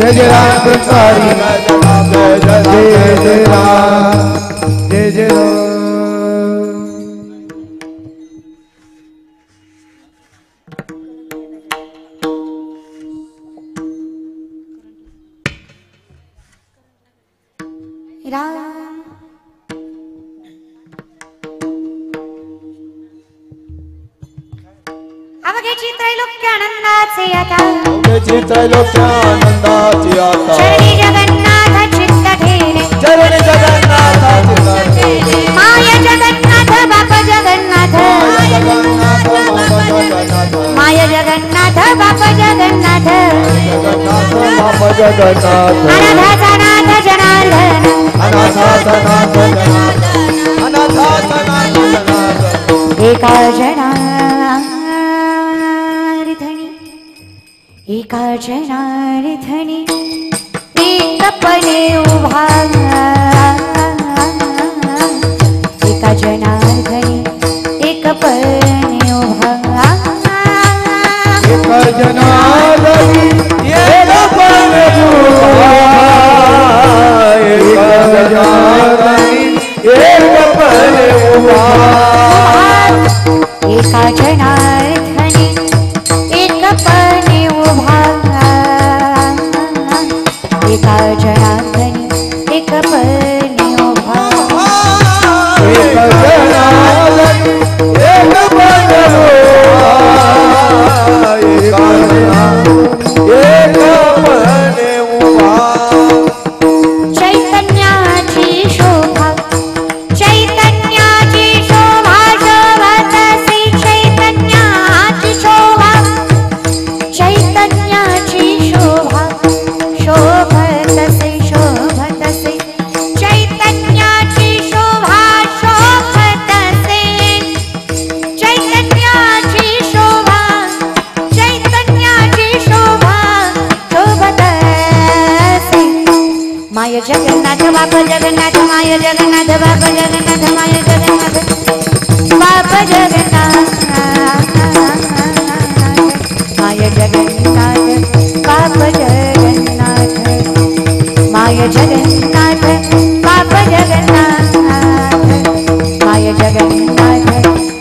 जय जय राम कृष्णारी जय जय राम जय जय राम। अवघेची त्रैलोक्यानंदाचे आता अवघेची त्रैलोक्यानंदाची आता चरणी जगन्नाथ चित्त ठेले चरणी जगन्नाथ चित्त ठेले माय जगन्नाथ बाप जगन्नाथ माय जगन्नाथ बाप जगन्नाथ बाप जगन्नाथ अनाथाचा नाथ जनार्दन अनाथाचा नाथ जनार्दन अनाथाचा नाथ जनार्दन एका जनार्दनी एका जनार्दनी एकपणे उभा एका जनार्दनी एकपणे उभा एका जनार्दनी एकपणे उभा एका जनार्दनी एकपणे उभा एका जनार्दनी एकपणे उभा एका जनार्दनी एकपणे उभा एका जनार्दनी एकपणे उभा चैतन्याची शोभा चैतन्याची शोभा शोभतसी चैतन्याची शोभा चैतन्याची शोभा शोभतसी शोभतसी चैतन्याची शोभा शोभतसी चैतन्याची शोभा चैतन्याची शोभा शोभतसी माय जगन्नाथ बाप जगन्नाथ माय जगन्नाथ बाप जगन्नाथ माय जगन्नाथ बाप जगन्नाथ माय जगन्नाथ बाप जगन्नाथ माय जगन्नाथ बाप जगन्नाथ माय जगन्नाथ बाप जगन्नाथ माय जगन्नाथ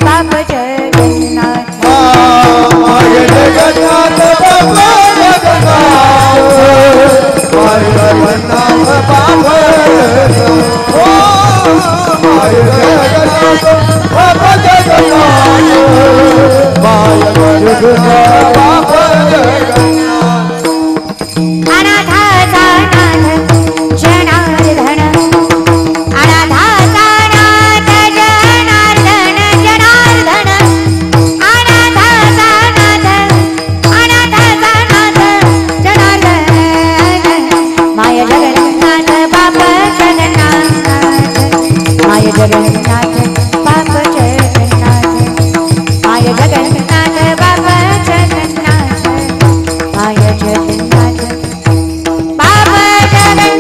बाप जगन्नाथ माय जगन्नाथ बाप ओ माय जगन्नाथ बाप जगन्नाथ माय जगन्नाथ बाप जगन्नाथ अनाथाचा नाथ जनार्दन अनाथाचा नाथ जनार्दन जनार्दन अनाथाचा नाथ जनार्दन माय जगन्नाथ बाप जगन्नाथ माय जगन्नाथ बाप जगन्नाथ माय जगन्नाथ बाप जगन्नाथ माय जगन्नाथ बाप जगन्नाथ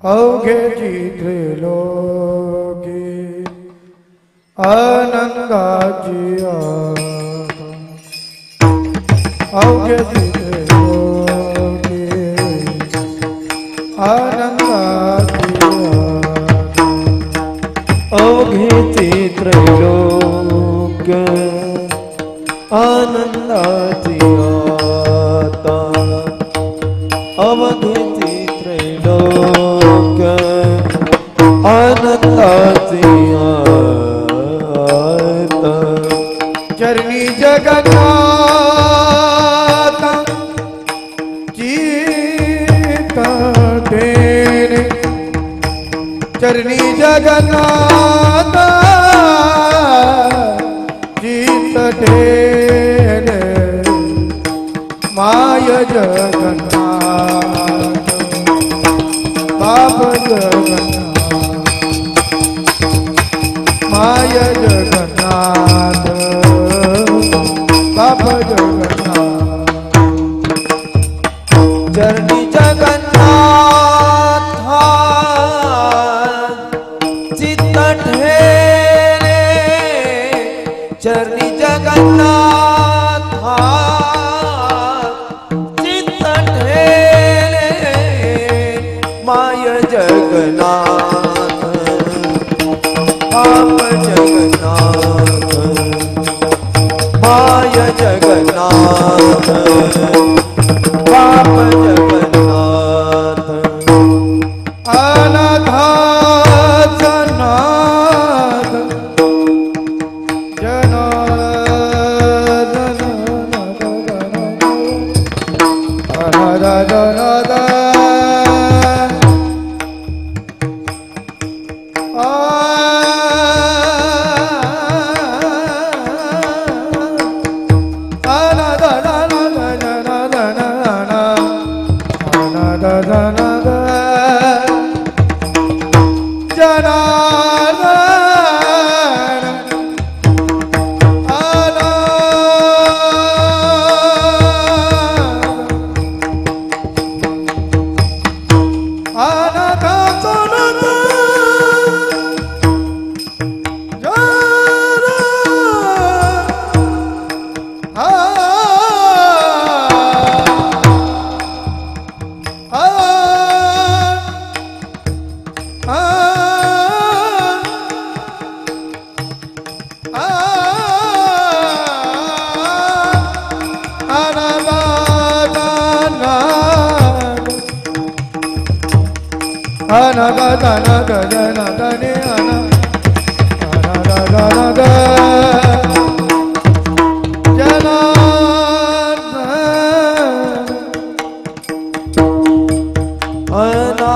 अवघे त्रिलोकी आनंदाची अवघे त्रिलोकी आनंदाची अवघे त्रैलोक आनंदाची आता अवघे त्रैलोक आनंदाची आता चरणी जगन्नाथ चित्त ठेणे चरणी जगन्नाथ चित्त ठेणे माय जगन्नाथ बाप जगन्नाथ माय जगन्नाथ बाप जगन्नाथ चरणी जगन्नाथ चित्त ठेणे चरणी जगन्नाथ चित्त ठेणे माय जगन्नाथ बाप जगन्नाथ माय जगन्नाथ बाप जगन्नाथ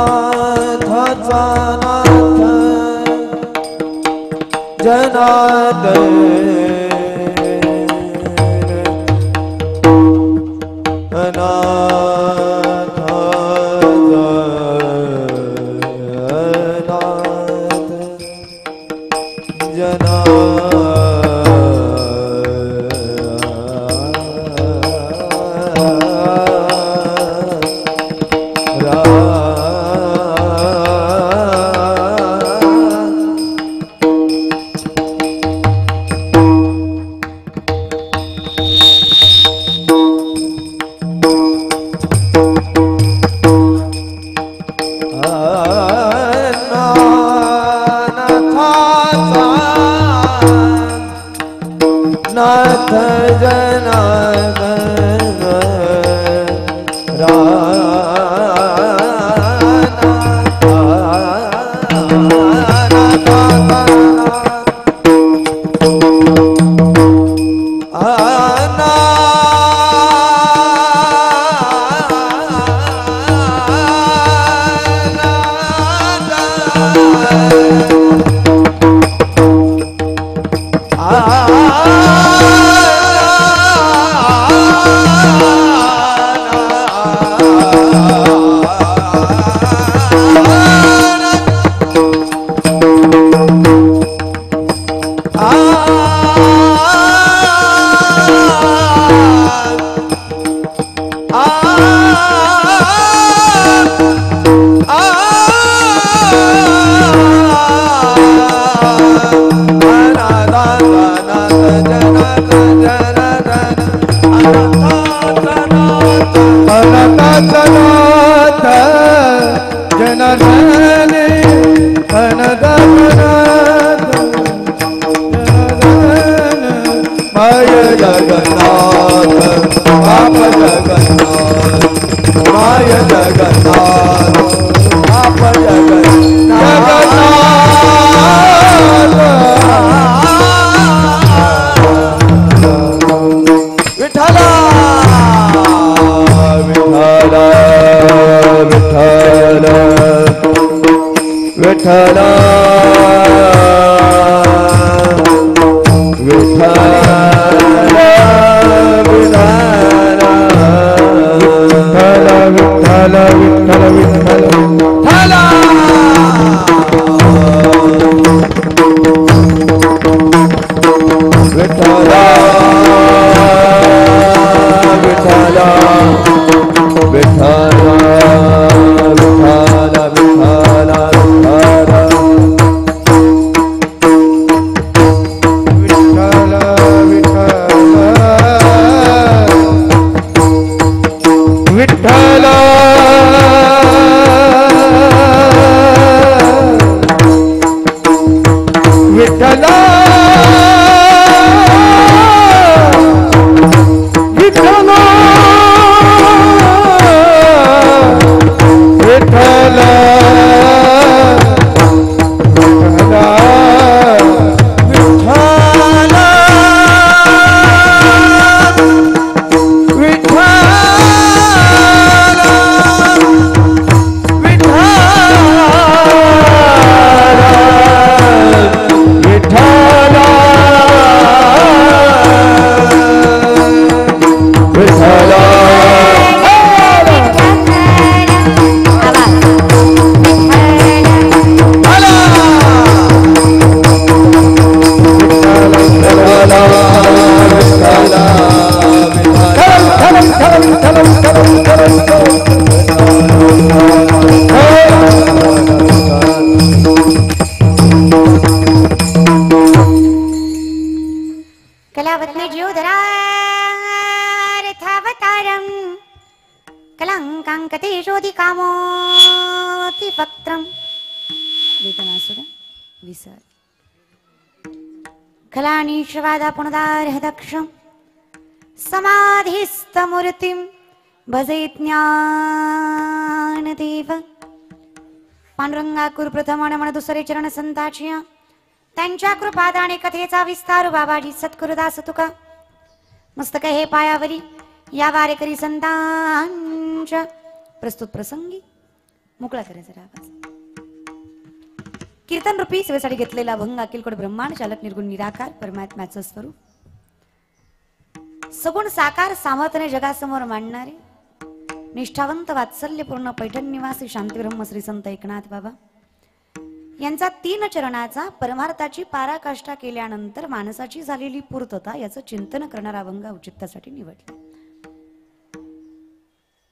अनाथाचा नाथ जनार्दन अनाथानाथ खलानीश्वादा पुनदारहदक्षं समाधिस्थमूर्तिं भजे ज्ञानदेव. पांडुरंगा कुरुप्रथम मन दुसरे चरण संताचिया त्यांच्या कृपादाने कथेचा विस्तार बाबाजी सद्गुरुदास तुका मस्तक हे पायावरी या वारेकरी संतांच्या प्रस्तुत प्रसंगी मोकळा करायचा आवाज. कीर्तन रूपी सेवेसाठी घेतलेला अभंग अखिलकोट ब्रह्मांड चालक निर्गुण निराकार परमात्म्याचं स्वरूप सगुण साकार सामर्थ्याने जगासमोर मांडणारे निष्ठावंत वात्सल्यपूर्ण पैठण निवासी शांती ब्रह्म श्री संत एकनाथ बाबा यांचा 3 चरणाचा परमार्थाची पराकाष्ठा केल्यानंतर माणसाची झालेली पूर्तता याचं चिंतन करणारा अभंग औचित्यासाठी निवडला.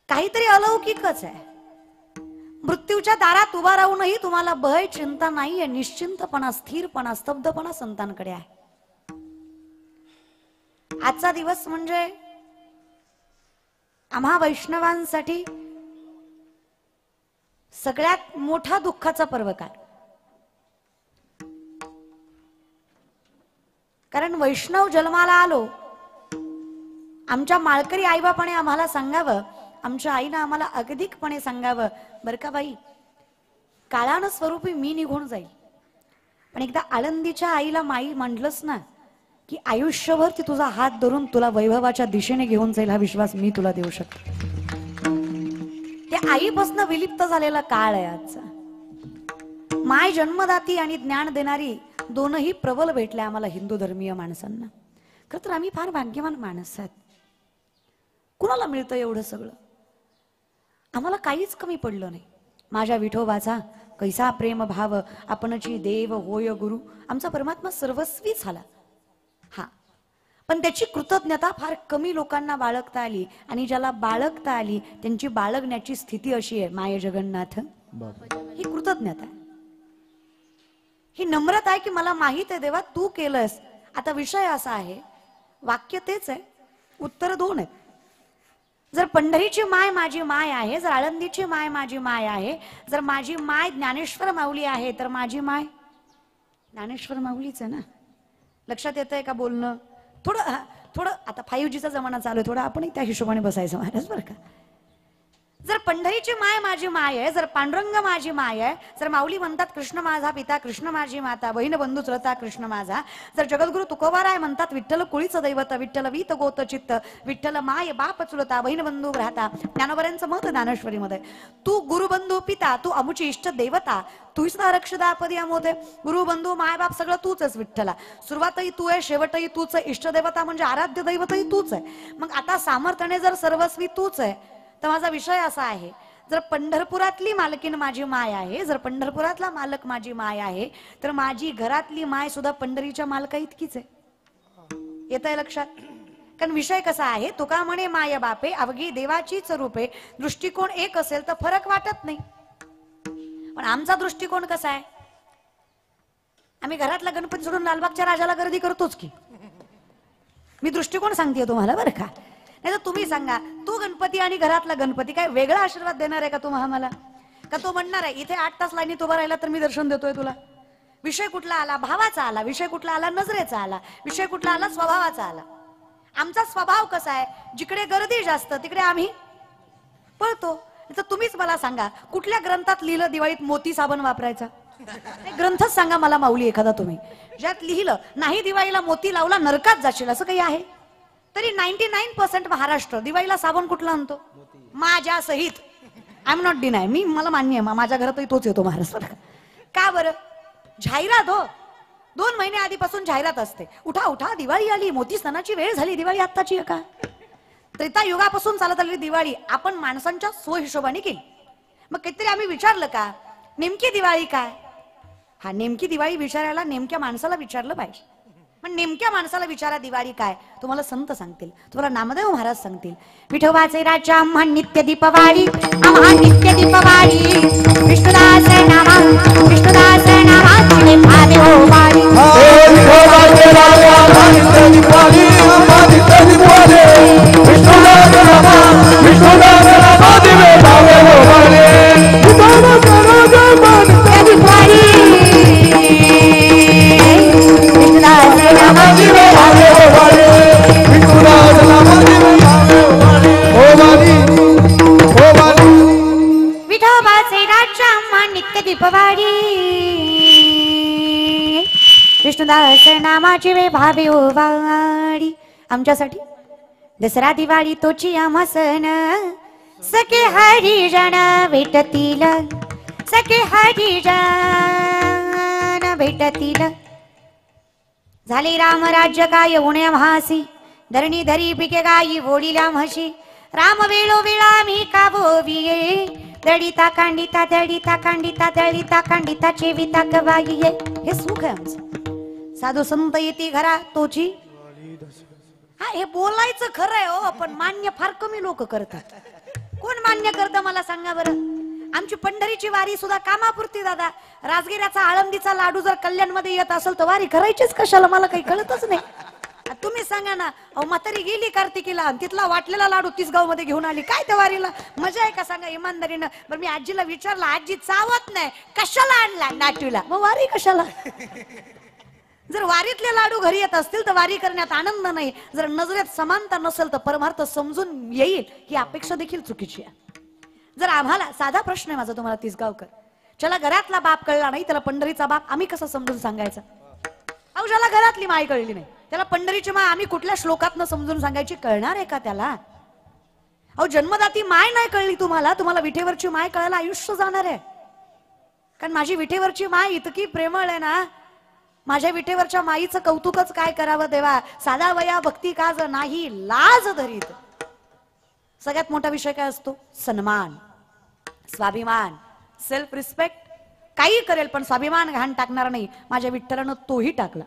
काहीतरी अलौकिकच आहे. मृत्यूच्या दारात उभा राहूनही तुम्हाला भय चिंता नाहीये. निश्चिंतपणा स्थिरपणा स्तब्धपणा संतांकडे आहे. आजचा दिवस म्हणजे आम्हा वैष्णवांसाठी सगळ्यात मोठा दुःखाचा पर्वकाळ. कारण वैष्णव जन्माला आलो. आमच्या माळकरी आईबापाने आम्हाला सांगावं, आमच्या आईनं आम्हाला अगदीकपणे सांगावं, बर का बाई, काळानं स्वरूपी मी निघून जाईल, पण एकदा आळंदीच्या आईला माई म्हटलंच ना की आयुष्यभर ती तुझा हात धरून तुला वैभवाच्या दिशेने घेऊन जाईल, हा विश्वास मी तुला देऊ शकते. त्या आईपासून विलिप्त झालेला काळ आहे आजचा. माय जन्मदाती आणि ज्ञान देणारी दोनही प्रबल भेटले आम्हाला हिंदू धर्मीय माणसांना. खरं तर आम्ही फार भाग्यवान माणसं आहेत. कुणाला मिळतं एवढं सगळं? आम्हाला काहीच कमी पडलं नाही. माझ्या विठोबाचा कैसा प्रेम भाव आपणची देव होय गुरु. आमचा परमात्मा सर्वस्वी झाला. हा, पण त्याची कृतज्ञता फार कमी लोकांना बाळगता आली, आणि ज्याला बाळगता आली त्यांची बाळगण्याची स्थिती अशी आहे, माय जगन्नाथ, ही कृतज्ञता आहे. ही नम्रता आहे की मला माहित आहे देवा तू केलंस. आता विषय असा आहे, वाक्य तेच आहे, उत्तर 2 आहेत. जर पंढरीची माय माझी माय आहे, जर आळंदीची माय माझी माय आहे, जर माझी माय ज्ञानेश्वर माऊली आहे, तर माझी माय ज्ञानेश्वर माऊलीच आहे ना. लक्षात येतंय का बोलणं? थोडं आता 5Gचा जमाना चालू आहे, थोडं आपणही त्या हिशोबाने बसायचं महाराज बरं का. जर पंढरीची माय माझी माय आहे, जर पांडुरंग माझी माय आहे, जर माऊली म्हणतात कृष्ण माझा पिता, कृष्ण माझी माता, बहीण बंधू चलता कृष्ण माझा, जर जगद्गुरु तुकोबाराय म्हणतात विठ्ठल कुळीचं दैवत, विठ्ठल वीत गोत चित्त, विठ्ठल माय बाप चुलता, बहीण बंधू भ्राता, ज्ञानोबऱ्यांचं मत ज्ञानेश्वरीमध्ये, तू गुरुबंधू पिता, तू अमुची इष्ट देवता, तूच ना रक्षदापदी अमोदे. गुरुबंधू माय बाप सगळं तूच आहेस विठ्ठला. सुरुवातही तू आहे, शेवटही तूच आहे. इष्ट देवता म्हणजे आराध्य दैवतही तूच आहे. मग आता सामर्थ्याने जर सर्वस्वी तूच आहे, तर माझा विषय असा आहे, जर पंढरपुरातली मालकीन माझी माय आहे, जर पंढरपुरातला मालक माझी माय आहे, तर माझी घरातली माय सुद्धा पंढरीच्या मालका इतकीच आहे. येतंय लक्षात? कारण विषय कसा आहे, तुका म्हणे माय बापे अवघी देवाचीच रूपे, दृष्टिकोन एक असेल तर फरक वाटत नाही. पण आमचा दृष्टिकोन कसा आहे, आम्ही घरातला गणपती सोडून लालबागच्या राजाला गर्दी करतोच की. मी दृष्टिकोन सांगते तुम्हाला बरं का. नाही तर तुम्ही सांगा, तू गणपती आणि घरातला गणपती काय वेगळा आशीर्वाद देणार आहे का तुम्हाला मला? का तो म्हणणार आहे इथे 8 तास लाईनीत उभा राहिला तर मी दर्शन देतोय तुला? विषय कुठला आला? भावाचा आला. विषय कुठला आला? नजरेचा आला. विषय कुठला आला? स्वभावाचा आला. आमचा स्वभाव कसा आहे, जिकडे गर्दी जास्त तिकडे आम्ही पळतो. तर तुम्हीच मला सांगा, कुठल्या ग्रंथात लिहिलं दिवाळीत मोती साबण वापरायचा? ग्रंथच सांगा मला माऊली एखादा तुम्ही, ज्यात लिहिलं नाही दिवाळीला मोती लावला नरकात जाशील, असं काही आहे? तरी 99% महाराष्ट्र दिवाळीला साबण कुठला आणतो? माझ्या सहित. आय एम नॉट डिनाय, मला मान्य आहे, माझ्या घरातही तोच येतो महाराष्ट्रात. का बरं? जाहिरात हो, 2 महिने आधीपासून जाहिरात असते. उठा उठा दिवाळी आली, मोती सणाची वेळ झाली. दिवाळी आत्ताची आहे का? त्रेता युगापासून चालत आलेली दिवाळी आपण माणसांच्या सोय हिशोबाने केली. मग काहीतरी आम्ही विचारलं का नेमकी दिवाळी काय? हा, नेमकी दिवाळी विचारायला नेमक्या माणसाला विचारलं पाहिजे. पण नेमक्या माणसाला विचारा दिवाळी काय, तुम्हाला संत सांगतील, तुम्हाला नामदेव महाराज सांगतील. विठोबाचे राजा आम्हा नित्य दीपवाळी, आम्हा नित्य दीपवाळी. विष्णुदास नामा, विष्णुदास नामाची भावे हो वारी. विठोबाचे राजा आम्हा नित्य दीपवाळी, आम्हा नित्य दीपवाळी. विष्णुदास नामा, विष्णुदास नामाची भावे हो वारी. विठोबाचे राजा आम्हा नित्य दीपवाळी, विष्णुदास नामाची भावे हो वारी. विष्णुदास नामाची भावे हो वारी. हो वारी, हो वारी. विठोबाचे राजा आम्हा नित्य दीपवाळी, विष्णुदास नामाची वे भावे ओ वाडी. आमच्यासाठी दसरा दिवाळी तोची आम्हा सण, सखे हरिजन भेटतील, सखे हरिजन भेटतील. झाले राम राज्य काय उण्या भासी, धरणी धरी पिके गाई ओढिल्या म्हशी. राम वेळो वेळा मी का बोविये, दडिता कांडिता दडिता कांडिता दडिता कांडिता चेविता गवाई. हे सुख आहे आमचं. साधू संत येते घरा तोची. हा, हे बोलायचं खरं आहे हो, पण मान्य फार कमी लोक करतात. कोण मान्य करतं मला सांगा बरं? आमची पंढरीची वारी सुद्धा कामापुरती दादा. राजगिऱ्याचा आळंदीचा लाडू जर कल्याणमध्ये येत असेल तर वारी करायचीच कशाला, मला काही कळतच नाही. तुम्ही सांगा ना, अहो म्हातारी गेली कार्तिकीला आणि तिथला वाटलेला लाडू तिसगाव मध्ये घेऊन आली, काय त्या वारीला मजा आहे का सांगा इमानदारीनं? बरं मी आजीला विचारलं, आजी चावत नाही, कशाला आणला नाटूला, मग वारी कशाला? जर वारीतले लाडू घरी येत असतील तर वारी करण्यात आनंद नाही. जर नजरेत समानता नसेल तर परमार्थ समजून येईल ही अपेक्षा देखील चुकीची आहे. जर आम्हाला साधा प्रश्न आहे माझा तुम्हाला तिसगावकर, ज्याला घरातला बाप कळला नाही त्याला पंढरीचा बाप आम्ही कसं समजून सांगायचा? अहो ज्याला घरातली माय कळली नाही त्याला पंढरीची माय आम्ही कुठल्या श्लोकातनं समजून सांगायची, कळणार आहे का त्याला? अहो जन्मदाती माय नाही कळली तुम्हाला, तुम्हाला विठेवरची माय कळायला आयुष्य जाणार आहे. कारण माझी विठेवरची माय इतकी प्रेमळ आहे ना, माझ्या विठेवरच्या माईचं कौतुकच काय करावं देवा. साधा वया भक्ती काज नाही लाज धरीत. सगळ्यात मोठा विषय काय असतो? सन्मान, स्वाभिमान, सेल्फ रिस्पेक्ट. काही करेल पण स्वाभिमान घाण टाकणार नाही. माझ्या विठ्ठलानं तोही टाकला.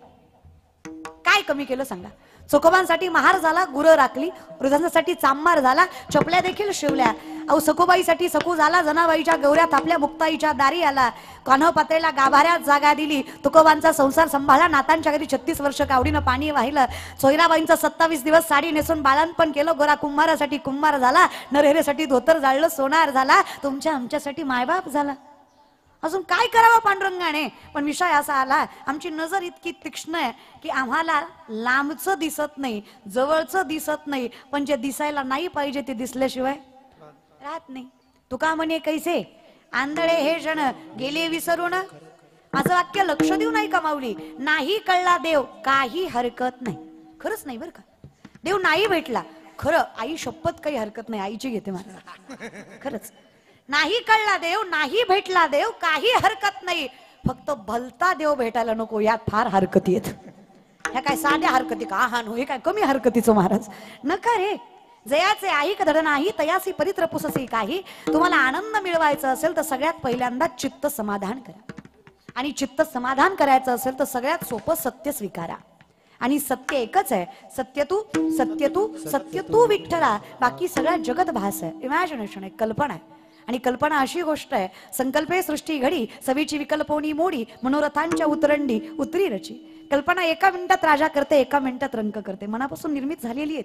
काय कमी केलं सांगा? चोकोबांसाठी महार झाला, गुरं राखली. वृद्धांसाठी चांमार झाला, चपल्या देखील शिवल्या. अहो सखोबाईसाठी सखू झाला, जनाबाईच्या गौऱ्या थापल्या, मुक्ताईच्या दारी आला. कान्हो पात्रेला गाभाऱ्यात जागा दिली. तुकोबांचा संसार सांभाळला, नातांच्या घरी 36 वर्ष कावडीनं पाणी वाहिलं. सोयराबाईंचा 27 दिवस साडी नेसून बाळांपण केलं. गोरा कुंभारासाठी कुंभार झाला, नरहेरेसाठी धोतर जाळलं, सोनार झाला. तुमच्या आमच्यासाठी मायबाप झाला. अजून काय करावं पांडुरंगाने? पण विषय असा आला, आमची नजर इतकी तीक्ष्ण आहे की आम्हाला लांबचं दिसत नाही, जवळचं दिसत नाही, पण जे दिसायला नाही पाहिजे ते दिसल्याशिवाय राहत नाही. तुका म्हणे कैसे आंधळे हे जण गेले विसरून. माझं वाक्य लक्ष देऊ नाही का माऊली? नाही कळला देव काही हरकत नाही. खरंच नाही बरं का, देव नाही भेटला खरं, आई शपथ काही हरकत नाही, आईची घेते मला खरंच. नाही कळला देव, नाही भेटला देव, काही हरकत नाही. फक्त भलता देव भेटायला नको, यात फार हरकती आहेत. ह्या काय साध्या हरकती का? हा नो, हे काय कमी हरकतीचं महाराज नका रे. जयाचे ऐक धड नाही, तयासी परित्र पुससी काही. तुम्हाला आनंद मिळवायचा असेल तर सगळ्यात पहिल्यांदा चित्त समाधान करा. आणि चित्त समाधान करायचं असेल तर सगळ्यात सोपं सत्य स्वीकारा. आणि सत्य एकच आहे, सत्य तू विठ्ठला, बाकी सगळा जगत भास आहे, इमॅजिनेशन आहे, कल्पना आहे. आणि कल्पना अशी गोष्ट आहे, संकल्पे सृष्टी घडी, सवीची विकल्पोनी मोडी, मनोरथांच्या उतरंडी उतरी रची. कल्पना एका मिनिटात राजा करते, एका मिनिटात रंक करते, मनापासून निर्मित झालेली आहे.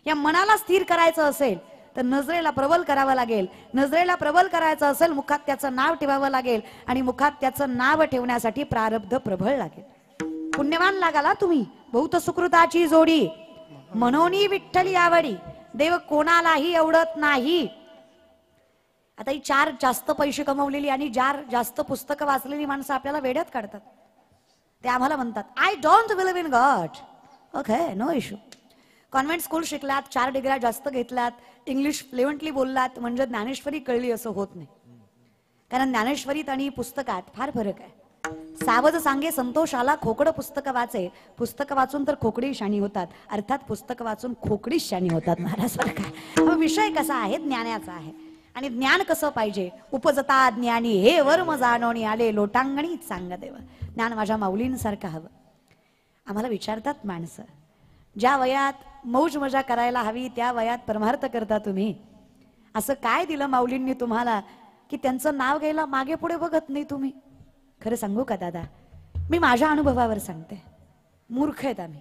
या मनाला स्थिर करायचं असेल तर नजरेला प्रबल करावं लागेल, नजरेला प्रबल करायचं असेल मुखात त्याचं नाव ठेवावं लागेल, आणि मुखात त्याचं नाव ठेवण्यासाठी प्रारब्ध प्रबळ लागेल. पुण्यवान लागाला तुम्ही, बहुत सुकृताची जोडी, मनोनी विठ्ठली आवडी, देव कोणालाही आवडत नाही. आता ही 4 जास्त पैसे कमवलेली आणि 4 जास्त पुस्तकं वाचलेली माणसं आपल्याला वेड्यात काढतात. ते आम्हाला म्हणतात I don't believe in God. Okay, no issue. Convent school शिकलात, 4 डिग्र्या जास्त घेतल्यात, इंग्लिश फ्लुएंटली बोललात म्हणजे ज्ञानेश्वरी कळली असं होत नाही. कारण ज्ञानेश्वरीत आणि पुस्तकात फार फरक आहे. सावज सांगे संतोष आला, खोकड पुस्तक वाचे, पुस्तक वाचून तर खोकडी शाणी होतात, अर्थात पुस्तक वाचून खोकडी शाणी होतात. महाराज काय विषय कसा आहे, ज्ञानाचा आहे. आणि ज्ञान कसं पाहिजे, उपजता ज्ञानी हे वर्म जाणवणी आले, लोटांगणी सांग देव. ज्ञान माझ्या माऊलींसारखं हवं. आम्हाला विचारतात माणसं, ज्या वयात मौज मजा करायला हवी त्या वयात परमार्थ करता तुम्ही. असं काय दिलं माऊलींनी तुम्हाला की त्यांचं नाव घ्यायला मागे पुढे बघत नाही तुम्ही? खरं सांगू का दादा, मी माझ्या अनुभवावर सांगते. मूर्ख आहेत आम्ही,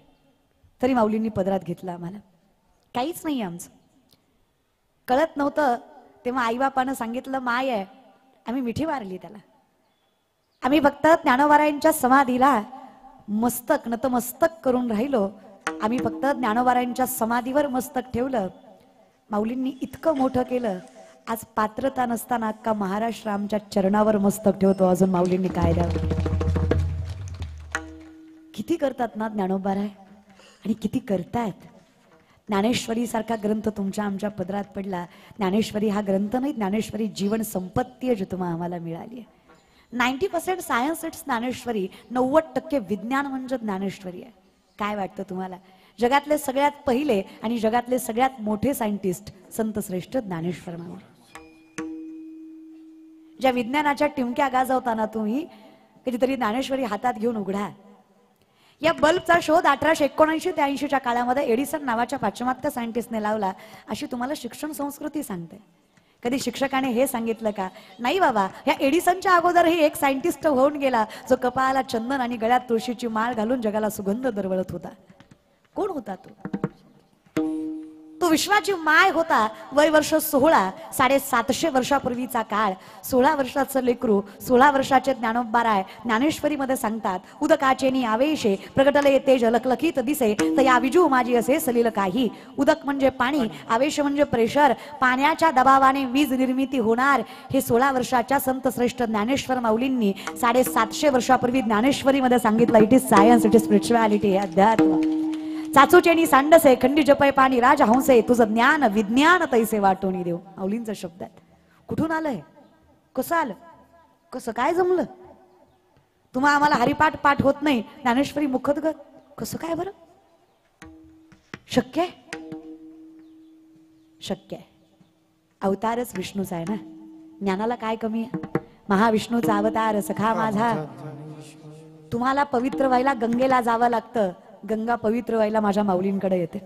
तरी माऊलींनी पदरात घेतलं आम्हाला. काहीच नाही आमचं. कळत नव्हतं तेव्हा आईबापानं सांगितलं माय आहे, आम्ही मिठी मारली त्याला. आम्ही फक्त ज्ञानोबारायांच्या समाधीला मस्तक नतमस्तक करून राहिलो. आम्ही फक्त ज्ञानोबारायांच्या समाधीवर मस्तक ठेवलं. माऊलींनी इतकं मोठं केलं, आज पात्रता नसताना अख्खा महाराष्ट्र आमच्या चरणावर मस्तक ठेवतो. अजून माऊलींनी काय द्यावं? किती करतात ना ज्ञानोबाराय, आणि किती करतायत. ज्ञानेश्वरी सारखा ग्रंथ तुमच्या आमच्या पदरात पडला. ज्ञानेश्वरी हा ग्रंथ नाही, ज्ञानेश्वरी जीवन संपत्ती आहे जी तुम्हाला आम्हाला मिळाली आहे. 90% सायन्स इट्स ज्ञानेश्वरी, 90% विज्ञान म्हणजे ज्ञानेश्वरी आहे. काय वाटतं तुम्हाला? जगातले सगळ्यात पहिले आणि जगातले सगळ्यात मोठे सायंटिस्ट संत श्रेष्ठ ज्ञानेश्वर माऊली. ज्या विज्ञानाच्या टिमक्या गाजवताना तुम्ही कधीतरी ज्ञानेश्वरी हातात घेऊन उघडा. या बल्बचा शोध 1879 ते 80च्या काळामध्ये एडिसन नावाच्या पाश्चिमात्य सायंटिस्टने लावला, अशी तुम्हाला शिक्षण संस्कृती सांगते. कधी शिक्षकाने हे सांगितलं का? नाही बाबा, या एडिसनच्या अगोदरही एक सायंटिस्ट होऊन गेला जो कपाळाला चंदन आणि गळ्यात तुळशीची माळ घालून जगाला सुगंध दरवळत होता. कोण होता तो? तो विश्वाची माय होता. वय वर्ष 16, 750 वर्षापूर्वीचा काळ. 16 वर्षाचं लेकरू, 16 वर्षाचे ज्ञानोबाराय ज्ञानेश्वरी मध्ये सांगतात, उदकाचेनी आवेशे प्रगटले तेज लखलखीत दिसे, तया विजू माझी असे सलील काही. उदक म्हणजे पाणी, आवेश म्हणजे प्रेशर, पाण्याच्या दबावाने वीज निर्मिती होणार. हे 16 वर्षाच्या संत श्रेष्ठ ज्ञानेश्वर माऊलींनी 750 वर्षापूर्वी ज्ञानेश्वरी मध्ये सांगितलं. It is science, it is spirituality, अध्यात्म. चाचूचेनी सांडसे खंडी जपय पाणी राजहंसे, तुझं ज्ञान विज्ञान तैसे वाटून देऊ. माऊलींचा शब्द आहेत. कुठून आलंय? कसं आलं? कसं काय जमलं? तुम्हा आम्हाला हरिपाठ पाठ होत नाही, ज्ञानेश्वरी मुखोद्गत कसं काय बरं शक्य आहे? शक्य आहे. अवतारच विष्णूचा आहे ना. ज्ञानाला काय कमी आहे? महाविष्णूचा अवतार सखा माझा. तुम्हाला पवित्र व्हायला गंगेला जावं लागतं. गंगा पवित्र व्हायला माझ्या माऊलींकडे येते.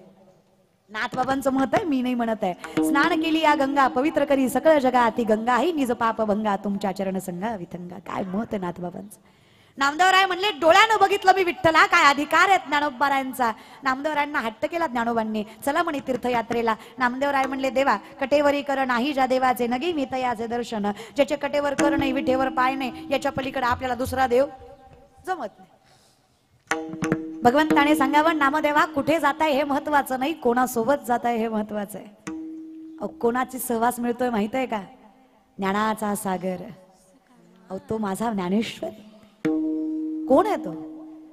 नाथबाबांचं मत आहे, मी नाही म्हणत आहे. स्नान केली या गंगा पवित्र करी सकळ जगा, ती गंगा ही निज पाप भंगा, तुमच्या चरण संगा विथंगा. काय मत आहे नाथबाबांचं. नामदेवराय म्हणले, डोळ्यानं बघितलं मी विठ्ठला, काय अधिकार आहे ज्ञानोबारायांचा. नामदेवरायांना हट्ट केला ज्ञानोबांनी, चला म्हणे तीर्थयात्रेला. नामदेवराय म्हणले, देवा कटेवरी कर नाही ज्या देवाचे, नगी मी तयाचे दर्शन. ज्याचे कटेवर कर नाही, विठेवर पाय नाही, याच्या पलीकडे आपल्याला दुसरा देव जमत नाही. भगवंताने सांगावं, नामदेवा कुठे जाताय हे महत्वाचं नाही, कोणासोबत जाताय हे महत्वाचं आहे. कोणाची सहवास मिळतोय माहित आहे का? ज्ञानाचा सागर. अहो तो माझा ज्ञानेश्वर. कोण आहे तो?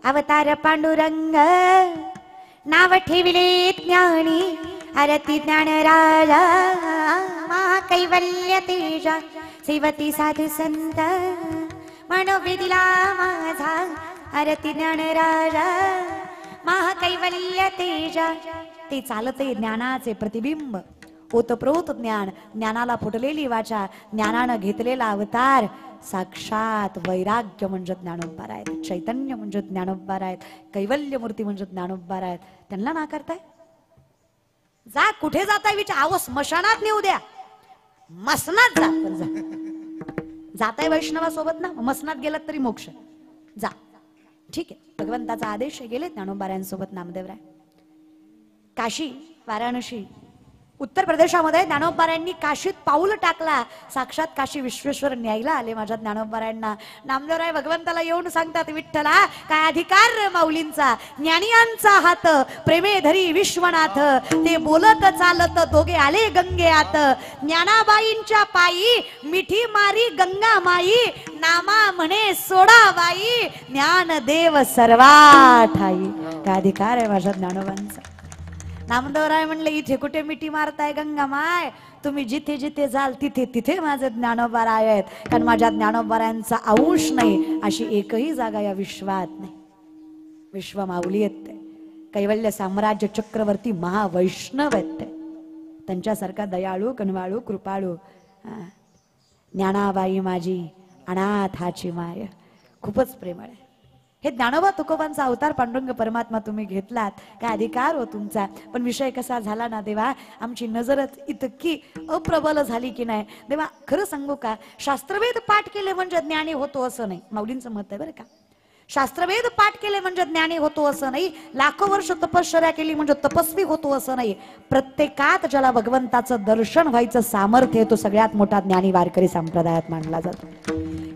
अवतार पांडुरंग नाव ठेविले ज्ञानी, आरती ज्ञान राजा महाकैवल्य तेजा, सेवती साधू संत मनोविदिला माझा, आरती ज्ञान राजा महाकैवल्य तेजा. ते चालते ज्ञानाचे प्रतिबिंब. ओतप्रोत ज्ञान, ज्ञानाला फुटलेली वाचा, ज्ञानानं घेतलेला अवतार, साक्षात वैराग्य म्हणजे ज्ञानोबा आहेत, चैतन्य म्हणजे ज्ञानोबा आहेत, कैवल्य मूर्ती म्हणजे ज्ञानोबा आहेत. त्यांना नाकारताय? जा, कुठे जाताय विचार. आहो स्मशानात नेऊ द्या, मसनात जा, पण जा. जाताय वैष्णवासोबत ना, मसनात गेलात तरी मोक्ष. जा, ठीक आहे, भगवंताचा आदेश आहे. गेले ज्ञानोबाऱ्यांसोबत नामदेवराय. काशी, वाराणसी, उत्तर प्रदेशामध्ये ज्ञानोबाऱ्यांनी काशीत पाऊल टाकला. साक्षात काशी विश्वेश्वर न्यायला आले माझ्या ज्ञानोबाऱ्यांना. नामदेवराय भगवंताला येऊन सांगतात, विठ्ठला काय अधिकार माऊलींचा, ज्ञानियांचा हात प्रेमे धरी विश्वनाथ, ते बोलत चालत दोघे आले गंगेआत, ज्ञानाबाईंच्या पायी मिठी मारी गंगा माई, नामा म्हणे सोडाबाई, ज्ञानदेव सर्वा ठाई. काय अधिकार आहे माझ्या ज्ञानोबांचा. नामदेवराय म्हणले, इथे कुठे मिठी मारताय गंगा माय, तुम्ही जिथे जिथे जाल तिथे तिथे माझे ज्ञानोबाराय आहेत. कारण माझ्या ज्ञानोबारायांचा अंश नाही अशी एकही जागा या विश्वात नाही. विश्व माऊली आहेत ते, कैवल्य साम्राज्य चक्रवर्ती महावैष्णव आहेत ते. त्यांच्यासारखा दयाळू, कनवाळू, कृपाळू ज्ञानाबाई माझी अनाथाची माय, खूपच प्रेमळ आहे. हे ज्ञानोबा तुकोबांचा अवतार पांडुरंग परमात्मा तुम्ही घेतलात, काय अधिकार हो तुमचा. पण विषय कसा झाला ना देवा, आमची नजरच इतकी अप्रबल झाली की नाही देवा. खरं सांगू का, शास्त्रवेद पाठ केले म्हणजे ज्ञानी होतो असं नाही. माऊलींचं मत आहे बरं का. शास्त्रवेद पाठ केले म्हणजे ज्ञानी होतो असं नाही. लाखो वर्ष तपश्चर्या केली म्हणजे तपस्वी होतो असं नाही. प्रत्येकात ज्याला भगवंताचं दर्शन व्हायचं सामर्थ्य आहे तो सगळ्यात मोठा ज्ञानी वारकरी संप्रदायात मानला जातो.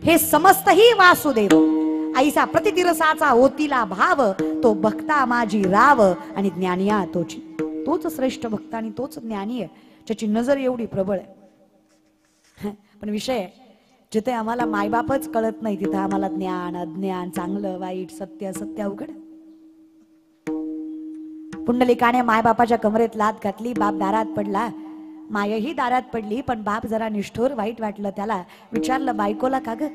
हे समस्तही वासुदेव आईसा प्रतिदिरसाचा होतीला भाव, तो भक्ता माझी राव आणि ज्ञानिया तोची. तोच श्रेष्ठ भक्त आणि तोच ज्ञानी आहे, ज्याची नजर एवढी प्रबळ आहे. पण विषय, जिथे आम्हाला मायबापच कळत नाही तिथे आम्हाला ज्ञान अज्ञान, चांगलं वाईट, सत्य असत्य अवघड. पुंडलिकाने मायबापाच्या कमरेत लात घातली, बाप दारात पडला, मायही दारात पडली. पण बाप जरा निष्ठुर, वाईट वाटलं त्याला. विचारलं, बायकोला का ग?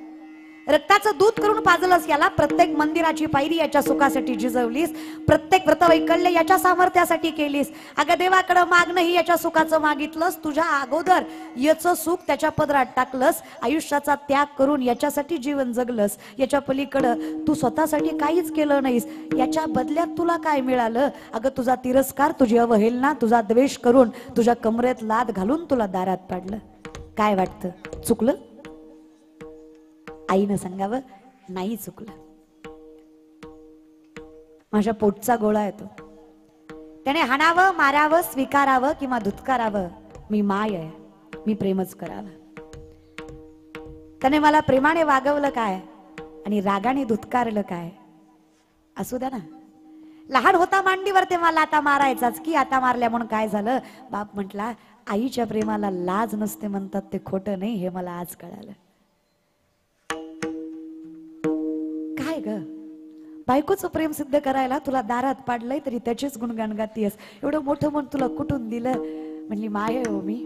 रक्ताचं दूध करून पाजलंस याला, प्रत्येक मंदिराची पायरी याच्या सुखासाठी जिजवलीस, प्रत्येक व्रतवैकल्य याच्या सामर्थ्यासाठी केलीस. अगं देवाकडे मागणंही याच्या सुखाचं मागितलंस, तुझ्या अगोदर याचं सुख त्याच्या पदरात टाकलंस, आयुष्याचा त्याग करून याच्यासाठी जीवन जगलंस. याच्या पलीकडं तू स्वतःसाठी काहीच केलं नाहीस. याच्या बदल्यात तुला काय मिळालं? अगं तुझा तिरस्कार, तुझी अवहेलना, तुझा द्वेष करून तुझ्या कमरेत लाद घालून तुला दारात पाडलं. काय वाटतं, चुकलं? आईनं सांगावं, नाही चुकलं. माझ्या पोटचा गोळा येतो, त्याने हाणावं, मारावं, स्वीकारावं किंवा धुतकारावं, मी माय आहे, मी प्रेमच करावं. त्याने मला प्रेमाने वागवलं काय आणि रागाने धुतकारलं काय, असू द्या ना. लहान होता मांडीवर तेव्हा लाता मारायचाच की, आता मारल्या म्हणून काय झालं? बाप म्हटला, आईच्या प्रेमाला लाज नसते म्हणतात ते खोटं नाही, हे मला आज कळालं. काय ग, बायकोचं प्रेम सिद्ध करायला तुला दारात पाडलंय तरी त्याचेच गुणगान गातीयस. एवढं मोठं मन तुला कुठून दिलं? म्हणली, माय हो मी.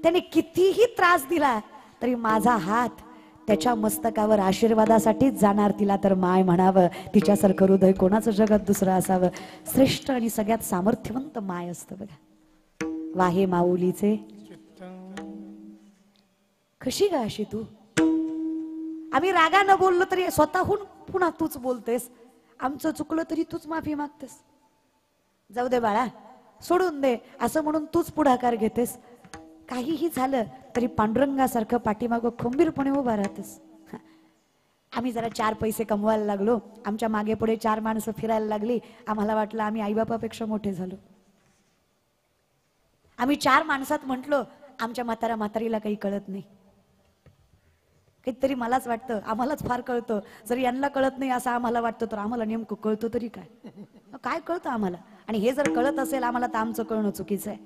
त्याने कितीही त्रास दिला तरी माझा हात त्याच्या मस्तकावर आशीर्वादासाठीच जाणार. तिला तर माय म्हणावं. तिच्यासारखं हृदय कोणाचं जगात दुसरं असावं. श्रेष्ठ आणि सगळ्यात सामर्थ्यवंत माय असतं बघा. वाहे माऊलीचे कशी ग अशी तू? आम्ही रागानं बोललो तरी स्वतःहून पुन्हा तूच बोलतेस. आमचं चुकलं तरी तूच माफी मागतेस. जाऊ दे बाळा, सोडून दे असं म्हणून तूच पुढाकार घेतेस. काहीही झालं तरी पांडुरंगासारखं पाठीमागं खंबीरपणे उभा राहतेस. आम्ही जरा 4 पैसे कमवायला लागलो, आमच्या मागे पुढे 4 माणसं फिरायला लागली, आम्हाला वाटलं आम्ही आईबापापेक्षा मोठे झालो. आम्ही 4 माणसात म्हटलो, आमच्या म्हातारीला काही कळत नाही. काहीतरी मलाच वाटतं आम्हालाच फार कळतं. जर यांना कळत नाही असं आम्हाला वाटतं तर आम्हाला नेमकं कळतं तरी काय? काय कळतं आम्हाला? आणि हे जर कळत असेल आम्हाला तर आमचं कळणं चुकीचं आहे.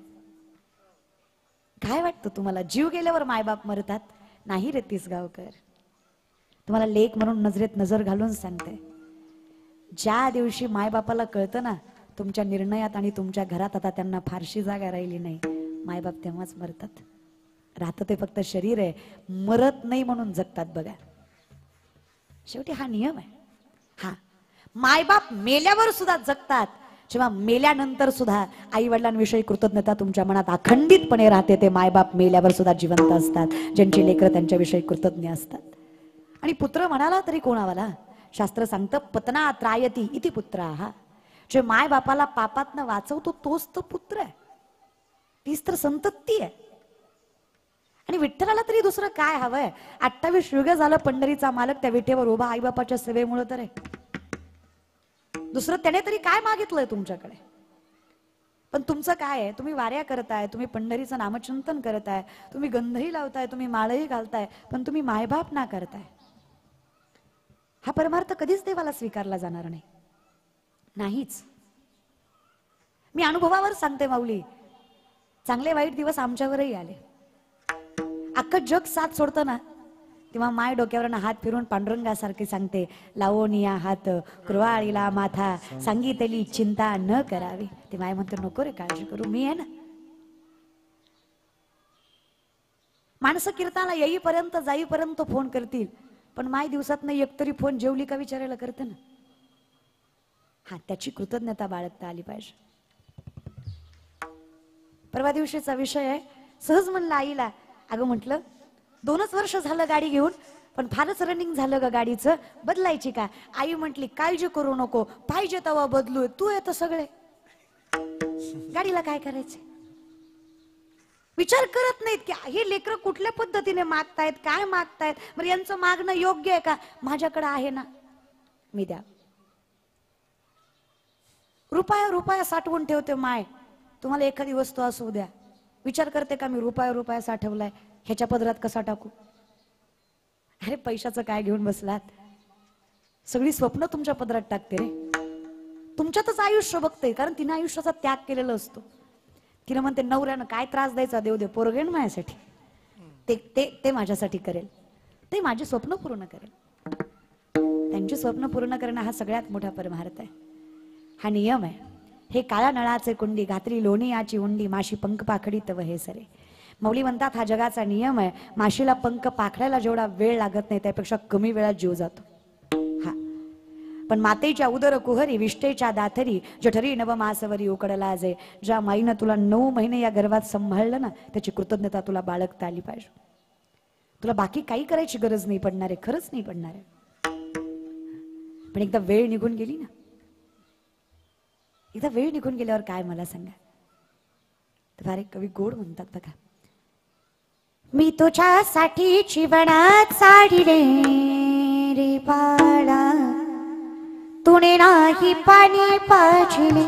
काय वाटतं तुम्हाला? जीव गेल्यावर मायबाप मरतात? नाही रे तिसगावकर, तुम्हाला लेक म्हणून नजरेत नजर घालून सांगते, ज्या दिवशी मायबापाला कळतं ना तुमच्या निर्णयात आणि तुमच्या घरात आता त्यांना फारशी जागा राहिली नाही, मायबाप तेव्हाच मरतात. राहतं ते फक्त शरीर आहे, मरत नाही म्हणून जगतात बघा. शेवटी हा नियम आहे. हा, मायबाप मेल्यावर सुद्धा जगतात. जेव्हा मेल्यानंतर सुद्धा आई वडिलांविषयी कृतज्ञता तुमच्या मनात अखंडितपणे राहते, ते मायबाप मेल्यावर सुद्धा जिवंत असतात, ज्यांची लेकरं त्यांच्याविषयी कृतज्ञ असतात. आणि पुत्र म्हणाला तरी कोणावाला, शास्त्र सांगतं पतना त्रायती इति पुत्राः. जे माय बापाला पापातनं वाचवतो तोच तर पुत्र आहे, तीच तर संतती आहे. आणि विठ्ठलाला तरी दुसरं काय हवंय? 28 युग झालं पंढरीचा मालक त्या विठेवर उभा आई बापाच्या सेवेमुळे तर आहे. दुसरं त्याने तरी काय मागितलंय तुमच्याकडे? पण तुमचं काय आहे? तुम्ही वाऱ्या करताय, तुम्ही पंढरीचं नामचिंतन करताय, तुम्ही गंधही लावताय, तुम्ही माळही घालताय, पण तुम्ही मायबाप ना करताय. हा परमार्थ कधीच देवाला स्वीकारला जाणार नाही, नाहीच. मी अनुभवावर सांगते माऊली, चांगले वाईट दिवस आमच्यावरही आले. अख्खं जग साथ सोडतं ना, तेव्हा माय डोक्यावरनं हात फिरून पांडुरंगासारखे सांगते, लावोनिया हात कृवाळीला माथा, सांगितली चिंता न करावी. ते माय म्हणते, नको रे काळजी करू, मी आहे ना. माणसं कीर्तनाला येईपर्यंत जाईपर्यंत फोन करतील, पण माय दिवसातनं एकतरी फोन जेवली का विचारायला करते ना. हा, त्याची कृतज्ञता बाळगता आली पाहिजे. परवा दिवशीचा विषय आहे. सहज म्हणलं आईला, अगं म्हटलं 2च वर्ष झालं गाडी घेऊन, पण फारच रनिंग झालं ग गाडीचं, बदलायची का? आई म्हटली, काळजी करू नको, पाहिजे तेव्हा बदलू, तू येतं सगळे, गाडीला काय करायचे? विचार करत नाहीत की हे लेकरं कुठल्या पद्धतीने मागतायत, काय मागतायत, मग यांचं मागणं योग्य आहे का? माझ्याकडे आहे ना, मी द्या. रुपया साठवून ठेवते माय, तुम्हाला एखादी वस्तू असू द्या. विचार करते का मी रुपया साठवलाय, ह्याच्या पदरात कसा टाकू? अरे पैशाचं काय घेऊन बसलात? सगळी स्वप्न तुमच्या पदरात टाकते रे. तुमच्यातच आयुष्य बघते, कारण तिने आयुष्याचा त्याग केलेला असतो. तिला म्हणते, नवऱ्यानं काय त्रास द्यायचा देऊ दे, पोरगेन माझ्यासाठी, ते माझ्यासाठी करेल, ते माझी स्वप्न पूर्ण करेल. त्यांची स्वप्न पूर्ण करणं हा सगळ्यात मोठा परमार्थ आहे. हा नियम आहे. हे काळ्या नळाचे कुंडी, घातली लोणी याची उंडी, माशी पंख पाखडी तव हे सरे. मौली म्हणतात, हा जगाचा नियम आहे. माशीला पंख पाखडायला जेवढा वेळ लागत नाही, त्यापेक्षा कमी वेळात जीव जातो. हा, पण मातेच्या उदर कुहरी, विष्टेच्या दाथरी, जठरी नवमासवरी उकडला जे. ज्या माईनं तुला 9 महिने या गर्भात सांभाळलं ना, त्याची कृतज्ञता तुला बाळगता आली पाहिजे. तुला बाकी काही करायची गरज नाही पडणार आहे, खरंच नाही पडणार आहे. पण एकदा वेळ निघून गेली ना, एकदा वेळ निघून गेल्यावर काय मला सांगा. तर फार एक कवी गोड म्हणतात बघा, मी तुझ्यासाठी जीवनात साडीले रे बाळा, तुने नाही पाणी पाजिले.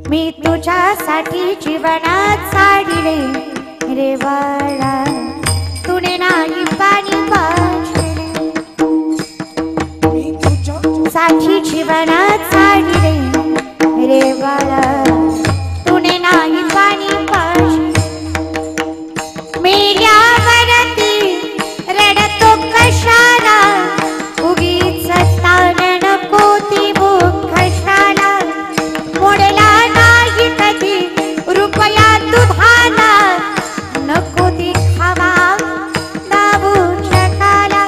मी तुझ्यासाठी जीवनात साडीले रे बाळा, तुने नाही पाणी पाजिले. साठी जीवनात साडीले रे बाळा, तुने नाही पाणी पाजिले. मेल्यावरती रडतो कशाला, उगीच ताण नको ती भूक कशाला. मोडला नाही कधी रुपया दुधाला, नको ती खावा दाबू शकाला.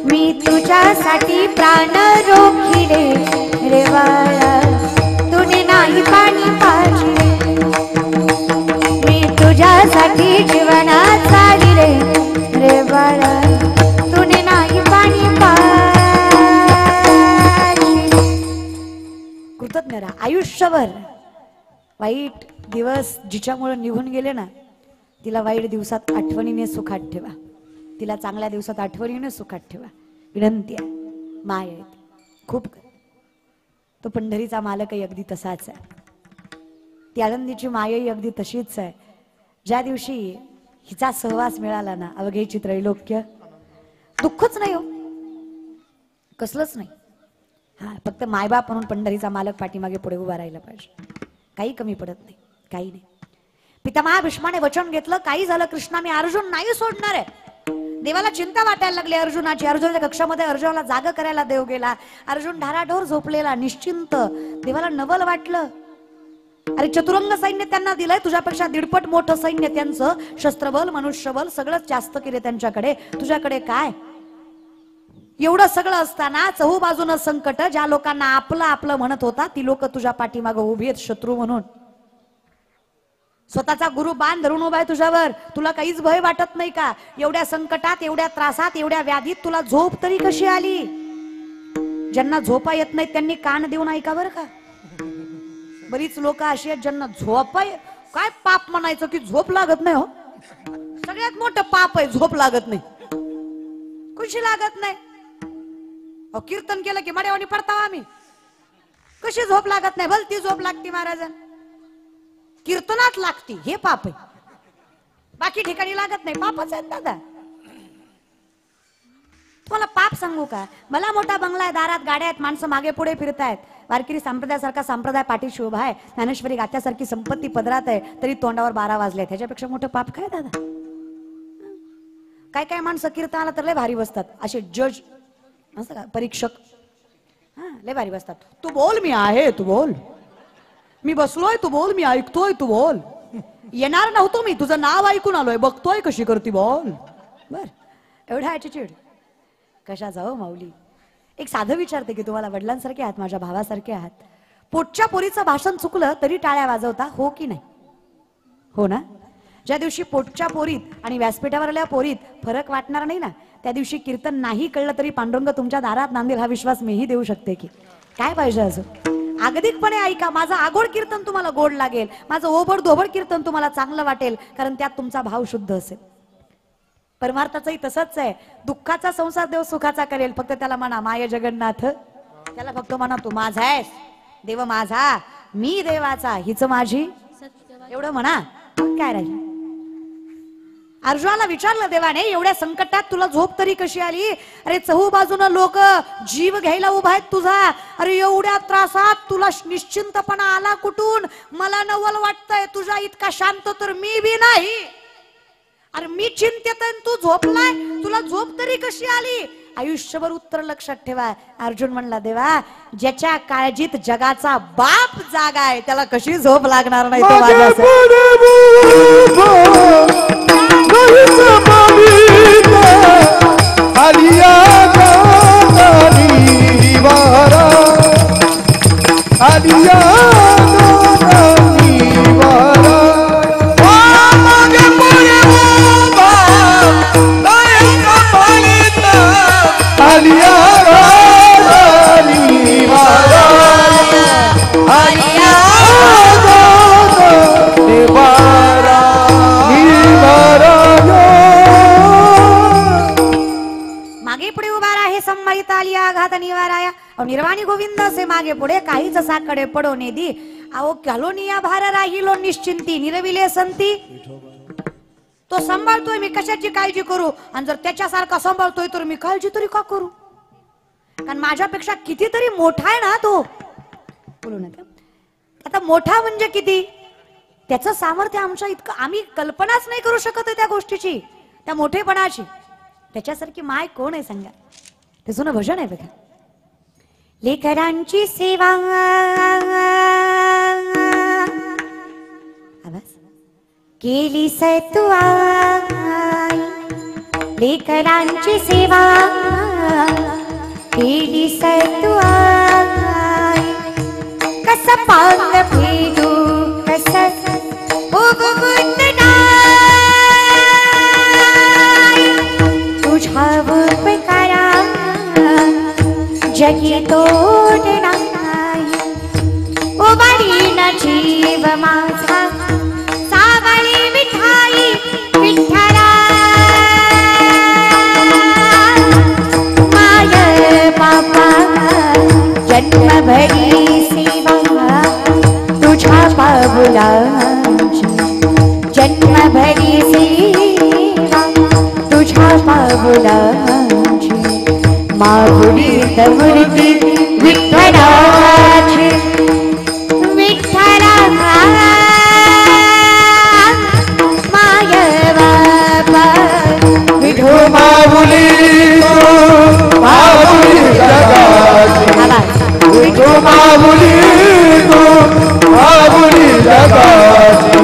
मी तुझ्यासाठी प्राण रोखिले रे बाळा, तुने नाही पाणी पाजिले. तुझ्यासाठी जीवनात चालिले रे बाळा, तुने नाही पाणी पाजिले. कृतज्ञ राहा आयुष्यभर. वाईट दिवस जिच्यामुळे निघून गेले ना, तिला वाईट दिवसात आठवणीने सुखात ठेवा, तिला चांगल्या दिवसात आठवणीने सुखात ठेवा. विनंती आहे. माय आहे खूप. तो पंढरीचा मालकही अगदी तसाच आहे. ती आनंदीची मायही अगदी तशीच आहे. ज्या दिवशी हिचा सहवास मिळाला ना, अवघेची त्रैलोक्य, दुःखच नाही हो, कसलंच नाही. हा, फक्त मायबाप म्हणून पंढरीचा मालक पाठीमागे पुढे उभा राहिला पाहिजे. काही कमी पडत नाही, काही नाही. पितामहा भीष्माने वचन घेतलं, काही झालं कृष्णा, मी अर्जुन नाही सोडणार आहे. देवाला चिंता वाटायला लागली अर्जुनाची. अर्जुनाच्या कक्षामध्ये अर्जुनाला जाग करायला देव गेला. अर्जुन ढाराढोर झोपलेला, निश्चिंत. देवाला नवल वाटलं, अरे चतुरंग सैन्य त्यांना दिलंय, तुझ्यापेक्षा 1.5 मोठं सैन्य त्यांचं, शस्त्रबल मनुष्यबल सगळंच जास्त केले त्यांच्याकडे, तुझ्याकडे काय? एवढं सगळं असताना चहूबाजूनं संकट, ज्या लोकांना आपलं आपलं म्हणत होता ती लोक तुझ्या पाठीमागं उभी आहेत शत्रू म्हणून. स्वतःचा गुरु बाण धरून उभा आहे तुझ्यावर, तुला काहीच भय वाटत नाही का? एवढ्या संकटात, एवढ्या त्रासात, एवढ्या व्याधीत तुला झोप तरी कशी आली? ज्यांना झोपा येत नाही त्यांनी कान देऊन ऐका बरं का. बरीच लोक अशी आहेत ज्यांना झोप काय पाप म्हणायचं की झोप लागत नाही. हो, सगळ्यात मोठं पाप आहे झोप लागत नाही. कशी लागत नाही? कीर्तन केलं की मड्यावानी पडताव आम्ही. कशी झोप लागत नाही? भलती झोप लागते महाराजांना. कीर्तनात लागती हे पाप आहे, बाकी ठिकाणी लागत नाही. पापच आहेत दादा. तुम्हाला पाप सांगू का? मला मोठा बंगला आहे, दारात गाड्या आहेत, माणसं मागे पुढे फिरतायत, वारकरी संप्रदायासारखा संप्रदाय पाठीशी उभा आहे, ज्ञानेश्वरी गात्यासारखी संपत्ती पदरात आहे, तरी तोंडावर 12 वाजले. ह्याच्यापेक्षा मोठं पाप काय दादा? काय काय माणसं कीर्तनाला तर लय भारी बसतात, असे जज असं का परीक्षक, हा लय भारी बसतात. तू बोल मी आहे, तू बोल मी बसलोय, तू बोल मी ऐकतोय, तू बोल. येणार नव्हतो मी, तुझं नाव ऐकून आलोय, बघतोय कशी करती बोल. बर एवढा ऍटिट्यूड कशा जाओ माऊली. एक साधं विचारते की तुम्हाला वडिलांसारखे आहात, माझ्या भावासारखे आहात, पोटच्या पोरीचं भाषण चुकलं तरी टाळ्या वाजवता, हो की नाही? हो ना. ज्या दिवशी पोटच्या पोरीत आणि व्यासपीठावरल्या पोरीत फरक वाटणार नाही ना, त्या दिवशी कीर्तन नाही कळलं तरी पांडुरंग तुमच्या दारात नांदेल, हा विश्वास मीही देऊ शकते. की काय पाहिजे अजून? अगदीकपणे ऐका. माझं आगोड कीर्तन तुम्हाला गोड लागेल, माझं ओबड धोबड कीर्तन तुम्हाला चांगलं वाटेल, कारण त्यात तुमचा भाव शुद्ध असेल. परमार्थाचंही तसंच आहे. दुःखाचा संसार देव सुखाचा करेल, फक्त त्याला म्हणा माय जगन्नाथ. त्याला फक्त म्हणा तू माझा आहेस, देव माझा, मी देवाचा, हिच माझी, एवढं म्हणा. काय राहील? अर्जुनाला विचारलं देवाने, एवढ्या संकटात तुला झोप तरी कशी आली? अरे चहूबाजूनं लोक जीव घ्यायला उभा आहेत तुझा. अरे एवढ्या त्रासात तुला निश्चिंतपणा आला कुठून? मला नवल वाटतंय, तुझ्या इतका शांत तर मी बी नाही. अरे मी चिंतेत आहे, तू झोपलाय, तुला झोप तरी कशी आली? आयुष्यभर उत्तर लक्षात ठेवा. अर्जुन म्हणला, देवा ज्याच्या काळजीत जगाचा बाप जागा आहे त्याला कशी झोप लागणार नाही? तो माझ्यासाठी निर्वाणी गोविंद से मागे पुढे काहीच साकडे पडोने दी. अहो कलोनिया भार राहिलो निश्चिंती निरविले संती. तो सांभाळतोय, मी कशाची काळजी करू? आणि जर त्याच्यासारखा सांभाळतोय तर मी काळजी तरी का करू? कारण माझ्यापेक्षा कितीतरी मोठा आहे ना तो. बोलू नका. आता मोठा म्हणजे किती? त्याचं सामर्थ्य आमच्या इतकं आम्ही कल्पनाच नाही करू शकत त्या गोष्टीची, त्या मोठेपणाची. त्याच्यासारखी माय कोण आहे सांगा? ते जुनं भजन आहे बघा. लेकरांची सेवा केली सतुआई, लेकरांची सेवा केली सतुआई. कस पांग फेडू कस तुझ्या उपकारा जगी तोड नाही. उभारी न जीव माझा सावळी विठाई विठ्ठला. माय बापा जन्मभरी सेवा तुझ्या पावलांची, जन्मभरी सेवा तुझ्या पावलांची. माऊली मूर्ती विठ्ठलाची विठ्ठला माय बाबा विठू माऊली माऊली जगाची, विठू माऊली माऊली जगाची.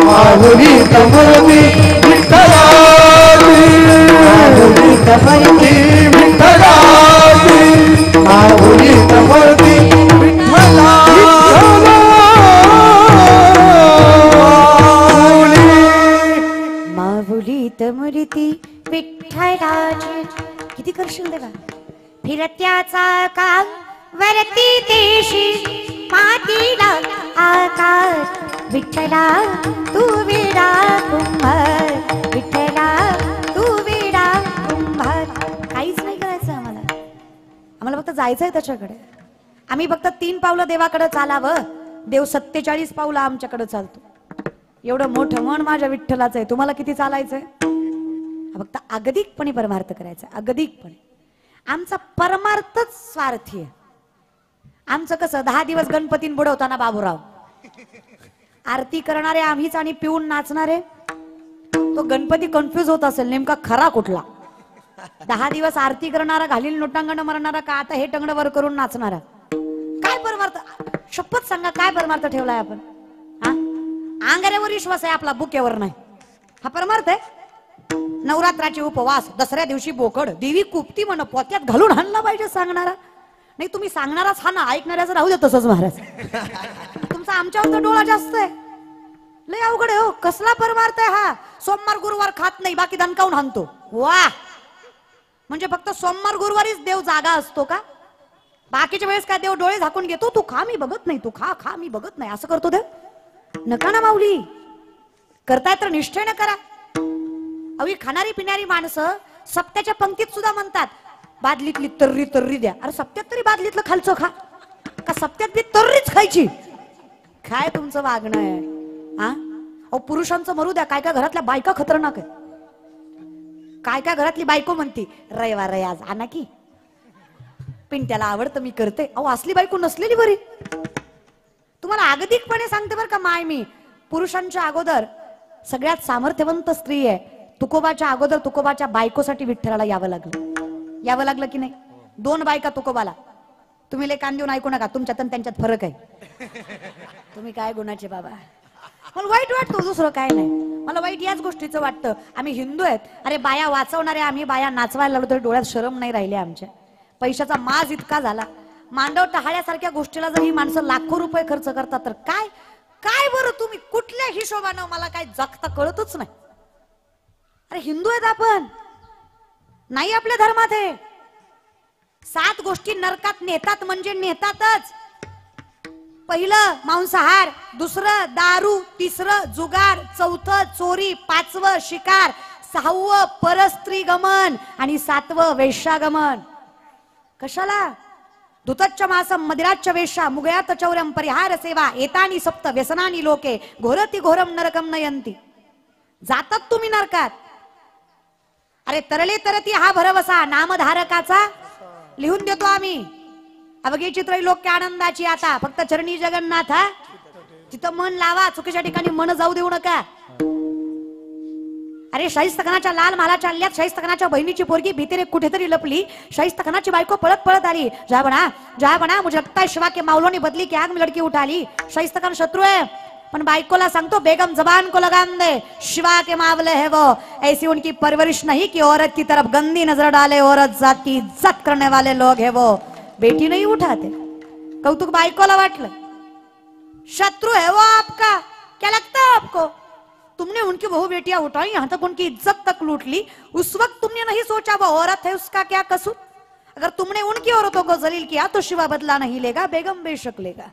माऊली मूर्ती विठ्ठलाची, माऊली मूर्ती विठ्ठला. कीर्ती विठ्ठलाची. किती करशील देवा. फिरत्याचा काल वरती देशी मातीला आकार. विठ्ठला तू विडा कुंभार. विठ्ठला तू विडा कुंभार. काहीच नाही करायचं आम्हाला. आम्हाला फक्त जायचंय त्याच्याकडे. आम्ही फक्त 3 पावलं देवाकडे चालावं. देव 47 पावलं आमच्याकडे चालतो. एवढं मोठं मन माझ्या विठ्ठलाचं आहे. तुम्हाला किती चालायचंय. फक्त अगदिकपणे परमार्थ करायचा. अगदिकपणे. आमचा परमार्थच स्वार्थी आहे. आमचं कसं 10 दिवस गणपतीन बुडवताना बाबूराव. आरती करणारे आम्हीच आणि पिऊन नाचणारे. तो गणपती कन्फ्युज होत असेल नेमका खरा कुठला. 10 दिवस आरती करणारा, घालील लोटांगण मारणारा का आता हे टंगड वर करून नाचणारा. काय परमार्थ. शपथ सांगा काय परमार्थ ठेवलाय आपण. हा आंगाऱ्यावर विश्वास आहे आपला, बुकेवर नाही. हा परमार्थ आहे. नवरात्राचे उपवास, दसऱ्या दिवशी बोकड, देवी कुपती म्हण पोत्यात घालून हाणला पाहिजे सांगणारा. नाही तुम्ही सांगणाराच हा ना, ऐकणाऱ्याचं राहू दे तसंच महाराज. तुमचा आमच्यावर तर डोळा जास्त आहे. लय अवघड आहे हो. कसला परमार्थ आहे हा. सोमवार गुरुवार खात नाही, बाकी दणकावून हाणतो. वा. म्हणजे फक्त सोमवार गुरुवारीच देव जागा असतो का. बाकीच्या वेळेस काय देव डोळे झाकून घेतो. तू खा मी बघत नाही, तू खा खा मी बघत नाही, असं करतो देव. नका ना माऊली. करताय तर निष्ठेने करा. अवी खाणारी पिणारी माणसं सप्त्याच्या पंक्तीत सुद्धा म्हणतात बादलीतली तर्री तर्री द्या. अरे सप्त्यात तरी बादलीतलं खालचं खा का सप्त्यात बी तर्रीच खायची. काय तुमचं वागणं आहे. हा अहो पुरुषांचं मरू द्या. काय काय घरातल्या बायका खतरनाक आहे. काय काय घरातली बायको म्हणती रविवार रे आज आणा की पिंट्याला आवडतं मी करते. अहो असली बायको नसलेली बरी. तुम्हाला अगतिकपणे सांगते बरं का माय मी. पुरुषांच्या अगोदर सगळ्यात सामर्थ्यवंत स्त्री आहे. तुकोबाच्या अगोदर तुकोबाच्या बायकोसाठी विठ्ठलाला यावं लागलं. यावं लागलं की नाही. 2 बायका तुकोबाला. तुम्ही लय कान देऊन ऐकू नका. तुमच्यात आणि त्यांच्यात फरक आहे. तुम्ही काय गुणाचे बाबा. मला वाईट वाटतो दुसरं काय नाही. मला वाईट याच गोष्टीचं वाटतं. आम्ही हिंदू आहेत. अरे बाया वाचवणारे आम्ही बाया नाचवायला लागलो तरी डोळ्यात शरम नाही राहिले आमच्या. पैशाचा माज इतका झाला. मांडव टहाळ्यासारख्या गोष्टीला जर ही माणसं लाखो रुपये खर्च करतात तर काय काय बरं तुम्ही कुठल्या हिशोबानं मला काय जगता कळतच नाही. अरे हिंदू आहेत आपण. नाही आपल्या धर्मात आहे. 7 गोष्टी नरकात नेतात म्हणजे नेतातच. पहिलं मांसाहार, दुसरं दारू, तिसरं जुगार, चौथं चोरी, 5वं शिकार, 6वं परस्त्री गमन आणि 7वं वेश्यागमन. कशाला. धुतच्च मासम मदिराच्च वेश्या मुगयात चौरम परिहार सेवा एतानी सप्त व्यसनानी लोके घोरती घोरम नरकम नयंती. जातात तुम्ही नरकात. अरे तरले तरती हा भरवसा नामधारकाचा. लिहून देतो आम्ही. अवघे चित्र लोक आनंदाची आता फक्त चरणी जगन्नाथ. तिथं मन लावा. चुकीच्या ठिकाणी मन जाऊ देऊ नका. अरे शाहिस्तखानाच्या लाल माला चालल्यात. शाहिस्तखानाच्या बहिणीची पोरगी भीतीने कुठेतरी लपली. शाहिस्तखानाची बायको पळत पळत आली. जा बना मुझे लगता है शिवा के मावलों ने बदली की आग में लड़की उठा ली. शाहिस्तखान शत्रु है पण बायकोला सांगतो बेगम जबान को लगाम दे. शिवा के मावले है वो. ऐसी उनकी परवरिश नहीं कि औरत की तरफ गंदी नजर डाले. औरत जात की इज्जत करने वाले लोग है वो. बेटी नहीं उठाते. कौतुक बायकोला वाटलं. शत्रु है वो आपका. क्या लगता है आपको. तुमने उनकी बहु बेटियां उठाई यहां तक उनकी इज्जत तक लूट ली. उस वक्त तुमने नहीं सोचा वो औरत है उसका क्या कसूर. अगर तुमने उनकी औरतों को जलील किया तो शिवा बदला नहीं लेगा. बेगम बेशक लेगा.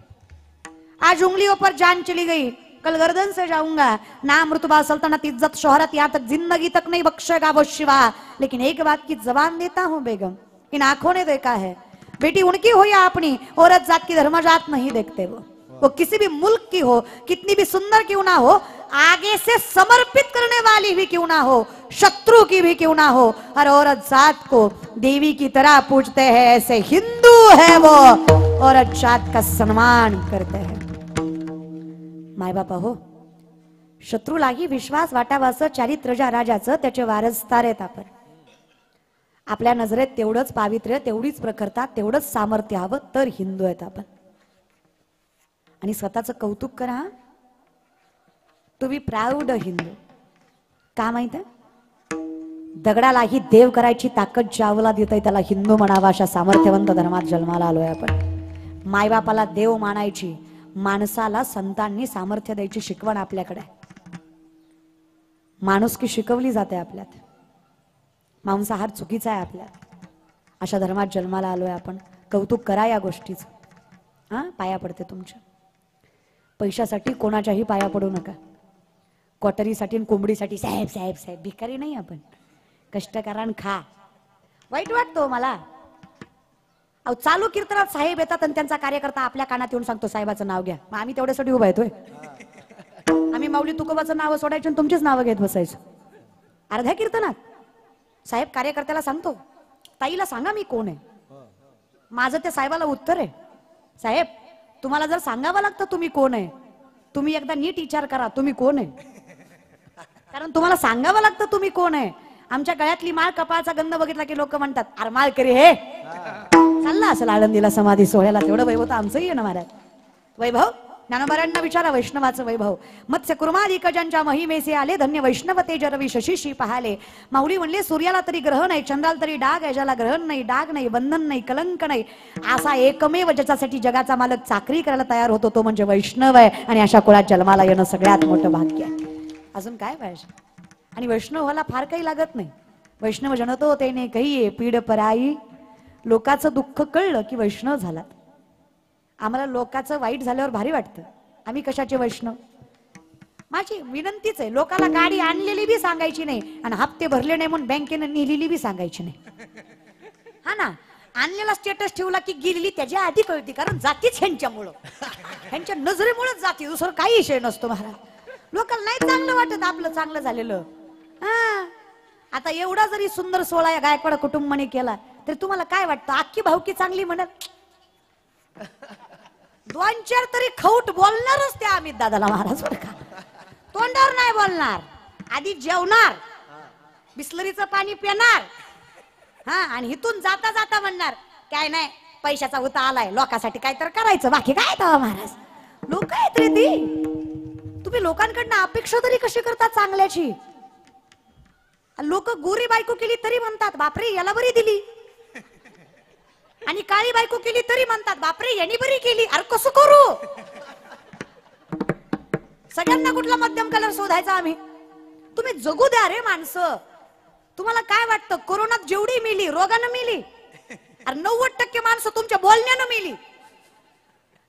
आज उंगलियों पर जान चली गई कल गर्दन से जाऊंगा. नाम रुतबा सल्तनत इज्जत शोहरत यहाँ तक जिंदगी तक नहीं बख्शेगा वो शिवा. लेकिन एक बात की जबान देता हूं बेगम. इन आंखों ने देखा है. बेटी उनकी हो या अपनी. औरत जात की धर्म जात नहीं देखते. वो किसी भी मुल्क की हो कितनी भी सुंदर क्यों ना हो. आगे से समर्पित करने वाली भी क्यों ना हो. शत्रु की भी क्यों ना हो. हर औरत जात को देवी की तरह पूजते हैं. ऐसे हिंदू है वो. औरत जात का सम्मान करते हैं. माय बापा हो. शत्रूलाही विश्वास वाटावाचं चारित्र्य ज्या राजाचं त्याचे वारसदार आहेत आपण. आपल्या नजरेत तेवढंच पावित्र्य तेवढीच प्रखरता तेवढंच सामर्थ्य हवं तर हिंदू आहेत आपण. आणि स्वतःचं कौतुक करा. To be proud Hindu. का माहित आहे. दगडालाही देव करायची ताकद ज्यावला देत त्याला हिंदू म्हणावा. अशा सामर्थ्यवंत धर्मात जन्माला आलोय आपण. मायबापाला देव मानायची माणसाला संतांनी सामर्थ्य द्यायची शिकवण आपल्याकडे. माणुसकी शिकवली जाते आपल्यात. मांसाहार चुकीचा आहे आपल्या. अशा धर्मात जन्माला आलोय आपण. कौतुक करा या गोष्टीचं. हा, पाया पडते तुमच्या. पैशासाठी कोणाच्याही पाया पडू नका. क्वाटरीसाठी आणि कोंबडीसाठी साहेब साहेब साहेब भिकारी नाही आपण. कष्ट करा आणि खा. वाईट वाटतो मला. अहो, चालू कीर्तनात साहेब येतात आणि त्यांचा कार्यकर्ता आपल्या कानात येऊन सांगतो साहेबाचं नाव घ्या. मग आम्ही तेवढ्यासाठी उभा येतोय. आम्ही माऊली तुकोबाचं नाव सोडायचं आणि तुमचीच नावं घेत बसायचं. अर्ध्या कीर्तनात साहेब कार्यकर्त्याला सांगतो, ताईला सांगा मी कोण आहे. माझं त्या साहेबाला उत्तर आहे, साहेब तुम्हाला जर सांगावं लागतं तुम्ही कोण आहे, तुम्ही एकदा नीट विचार करा तुम्ही कोण आहे. कारण तुम्हाला सांगावं लागतं तुम्ही कोण आहे. आमच्या गळ्यातली माळ, कपाळाचा गंध बघितला की लोक म्हणतात अरे माळकरी हे. चालला असेल आळंदीला समाधी सोहळ्याला. तेवढं वैभव तर आमचंही आहे ना महाराज. वैभव ज्ञानोबारांना विचारा वैष्णवाचं वैभव. मत्स्य कुर्मादिकजांच्या महिमेचे आले धन्य वैष्णव तेज रवी शशीशी पाहाले. माऊली म्हणले सूर्याला तरी ग्रह नाही, चंद्राला तरी डाग आहे, ज्याला ग्रहण नाही, डाग नाही, बंधन नाही, कलंक नाही, असा एकमेव ज्याच्यासाठी जगाचा मालक चाकरी करायला तयार होतो तो म्हणजे वैष्णव आहे. आणि अशा कुळात जन्माला येणं सगळ्यात मोठं भाग्य आहे. अजून काय पाहिजे. आणि वैष्णव व्हायला फार काही लागत नाही. वैष्णव जनतो तेने कही पीड पराई. लोकांचं दुःख कळलं की वैष्णव झालात. आम्हाला लोकांचं वाईट झाल्यावर भारी वाटतं. आम्ही कशाचे वैष्णव. माझी विनंतीच आहे, लोकाला गाडी आणलेली बी सांगायची नाही आणि हप्ते भरले नाही म्हणून बँकेने नेलेली बी सांगायची नाही. हा ना, आणलेला स्टेटस ठेवला की गेलेली त्याच्या आधी कळती. कारण जातीच ह्यांच्यामुळं, ह्यांच्या नजरेमुळेच जाती, दुसरं काही विषय नसतो महाराज. लोकांना नाही चांगलं वाटत आपलं चांगलं झालेलं. हा, आता एवढा जरी सुंदर सोहळा या गायकवाड कुटुंबाने केला तरी तुम्हाला काय वाटतं, अख्खी भावकी चांगली म्हणत. दोन चार तरी खौट बोलणारच त्या अमित दादाला महाराज बरं का. तोंडावर नाही बोलणार, आधी जेवणार, बिस्लरीचं पाणी पिणार, हा, आणि इथून जाता जाता म्हणणार काय नाही पैशाचा उता आलाय, लोकांसाठी काय तर करायचं, बाकी काय तर महाराज. लोक आहेत रे ती. तुम्ही लोकांकडनं अपेक्षा तरी कशी करता चांगल्याची. लोक गोरी बायको केली तरी म्हणतात बापरे याला बरी दिली, आणि काळी बायको केली तरी म्हणतात बापरे यांनी बरी केली. अरे कसं करू. सगळ्यांना कुठला मध्यम कलर शोधायचा आम्ही. तुम्ही जगू द्या रे माणसं. तुम्हाला काय वाटतं कोरोनात जेवढी मेली रोगानं मेली, अरे 90% माणसं तुमच्या बोलण्यानं मेली,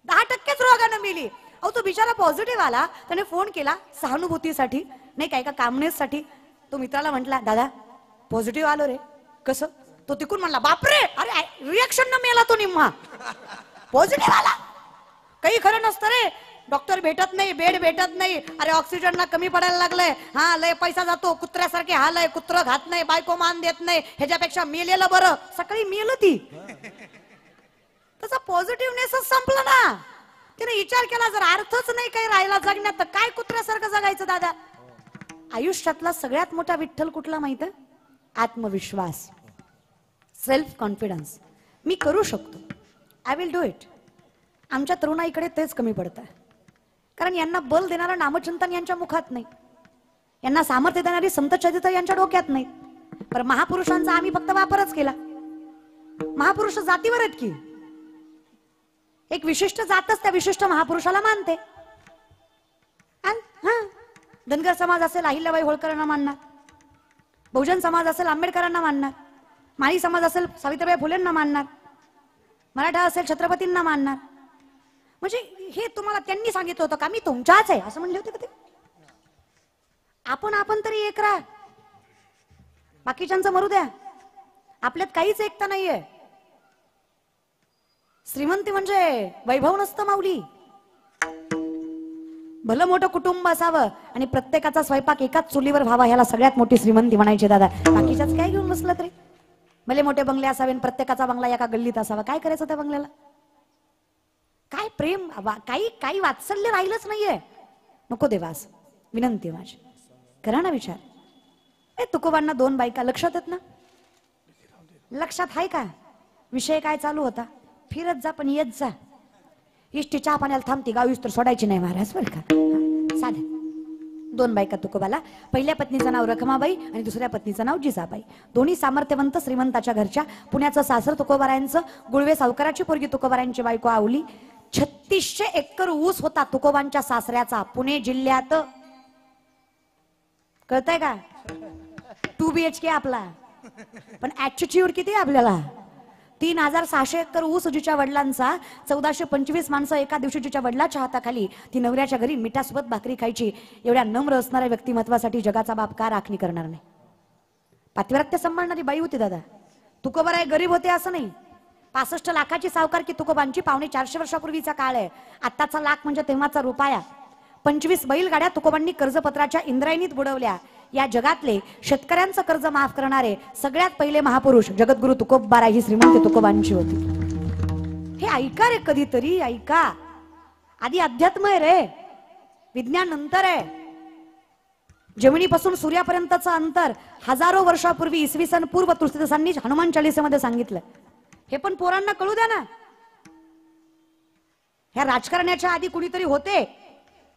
10%च रोगानं मेली. अहो तो बिचारा पॉझिटिव्ह आला, त्याने फोन केला सहानुभूतीसाठी नाही काय का कामनेसाठी. तो मित्राला म्हटला दादा पॉझिटिव्ह आलो रे. कसं. तो तिकून म्हणला बापरे, अरे रिएक्शन न मेला तो निम्मा. पॉझिटिव्ह आला. काही खरं नसतं रे. डॉक्टर भेटत नाही, बेड भेटत नाही, अरे ऑक्सिजनला कमी पडायला लागलंय, हा लय पैसा जातो, कुत्र्यासारखे हाल आहे, कुत्र घात नाही, बायको मान देत नाही, ह्याच्यापेक्षा मेलेलं बरं. सकाळी मेलं ती. त्याचा पॉझिटिव्हनेसच संपला ना. तिने विचार केला जर अर्थच नाही काही राहिला जगण्यात तर काय कुत्र्यासारखं जगायचं दादा. आयुष्यातला सगळ्यात मोठा विठ्ठल कुठला माहित आहे. आत्मविश्वास, सेल्फ कॉन्फिडन्स. मी करू शकतो, आय विल डू इट. आमच्या तरुणाईकडे तेच कमी पडतं. कारण यांना बल देणारं नामचिंतन यांच्या मुखात नाही, यांना सामर्थ्य देणारी संत चरित्र यांच्या डोक्यात नाही. पण महापुरुषांचा आम्ही फक्त वापरच केला. महापुरुष जातीवर आहेत की एक विशिष्ट जातच त्या विशिष्ट महापुरुषाला मानते. धनगर समाज असेल अहिल्याबाई होळकरांना मानणार, बहुजन समाज असेल आंबेडकरांना मानणार, माळी समाज असेल सावित्रीबाई फुलेंना मानणार, मराठा असेल छत्रपतींना मानणार. म्हणजे हे तुम्हाला त्यांनी सांगितलं होतं का मी तुमच्याच आहे असं म्हणले होते का ते. आपण तरी एक राहा, बाकीच्यांचं मरू द्या. आपल्यात काहीच एकता नाहीये. श्रीमंती म्हणजे वैभव नसतं माऊली. भलं मोठं कुटुंब असावं आणि प्रत्येकाचा स्वयंपाक एकाच चुलीवर व्हावा, ह्याला सगळ्यात मोठी श्रीमंती म्हणायची दादा. बाकीच्याच काय घेऊन बसलं तरी. भले मोठे बंगले असावे, प्रत्येकाचा बंगला एका गल्लीत असावा. काय करायचं त्या बंगल्याला. काय प्रेम, काही वात्सल्य राहिलंच नाहीये. नको देवास, विनंती माझी करा ना विचार. तुकोबांना 2 बायका लक्षात आहेत ना. लक्षात आहे का विषय काय चालू होता. फिरत जा पण येत जा. इष्टी चहा पाण्याला थांबती, गावीस तर सोडायची नाही महाराज बरं का. साध्या 2 बायका तुकोबाला. पहिल्या पत्नीचं नाव रखमाबाई आणि दुसऱ्या पत्नीचं नाव जिजाबाई. दोन्ही सामर्थ्यवंत श्रीमंताच्या घरच्या. पुण्याचं सासर तुकोबारायांचं, गुळवे सावकाराची पोरगी तुकोबारायांची बायको आवली. 3600 एकर ऊस होता तुकोबांच्या सासऱ्याचा पुणे जिल्ह्यात. कळतंय का. 2 BHK आपला पण ऍटिट्यूड किती आहे आपल्याला. 3600 एकर ऊस जिच्या वडिलांचा, 1425 माणसं एका दिवशी जिच्या वडिलाच्या हाताखाली ती नवऱ्याच्या घरी मिठासोबत भाकरी खायची, एवढ्या नम्र असणाऱ्या व्यक्तिमत्वासाठी जगाचा बाप का राखणी करणार नाही. पातिव्रत्य सांभाळणारी बाई होती दादा. तुकोबाराय आहे गरीब होते असं नाही. 65 लाखाची सावकारकी तुकोबांची. 450 वर्षापूर्वीचा काळ आहे. आत्ताचा लाख म्हणजे तेव्हाचा रुपया. 25 बैलगाड्या तुकोबांनी कर्जपत्राच्या इंद्रायणीत बुडवल्या. या जगातले शेतकऱ्यांचं कर्ज माफ करणारे सगळ्यात पहिले महापुरुष जगद्गुरु तुकोबाराय ही श्रीमंत तुकोबांची होती. हे ऐका रे, कधीतरी ऐका. आधी अध्यात्म आहे रे, विज्ञान नंतर आहे. जमिनीपासून सूर्यापर्यंतचं अंतर हजारो वर्षापूर्वी इसवी सन पूर्व तुलसीदासांनी हनुमान चालीसेमध्ये सांगितलं. हे पण पोरांना कळू द्या ना. ह्या राजकारण्याच्या आधी कुणीतरी होते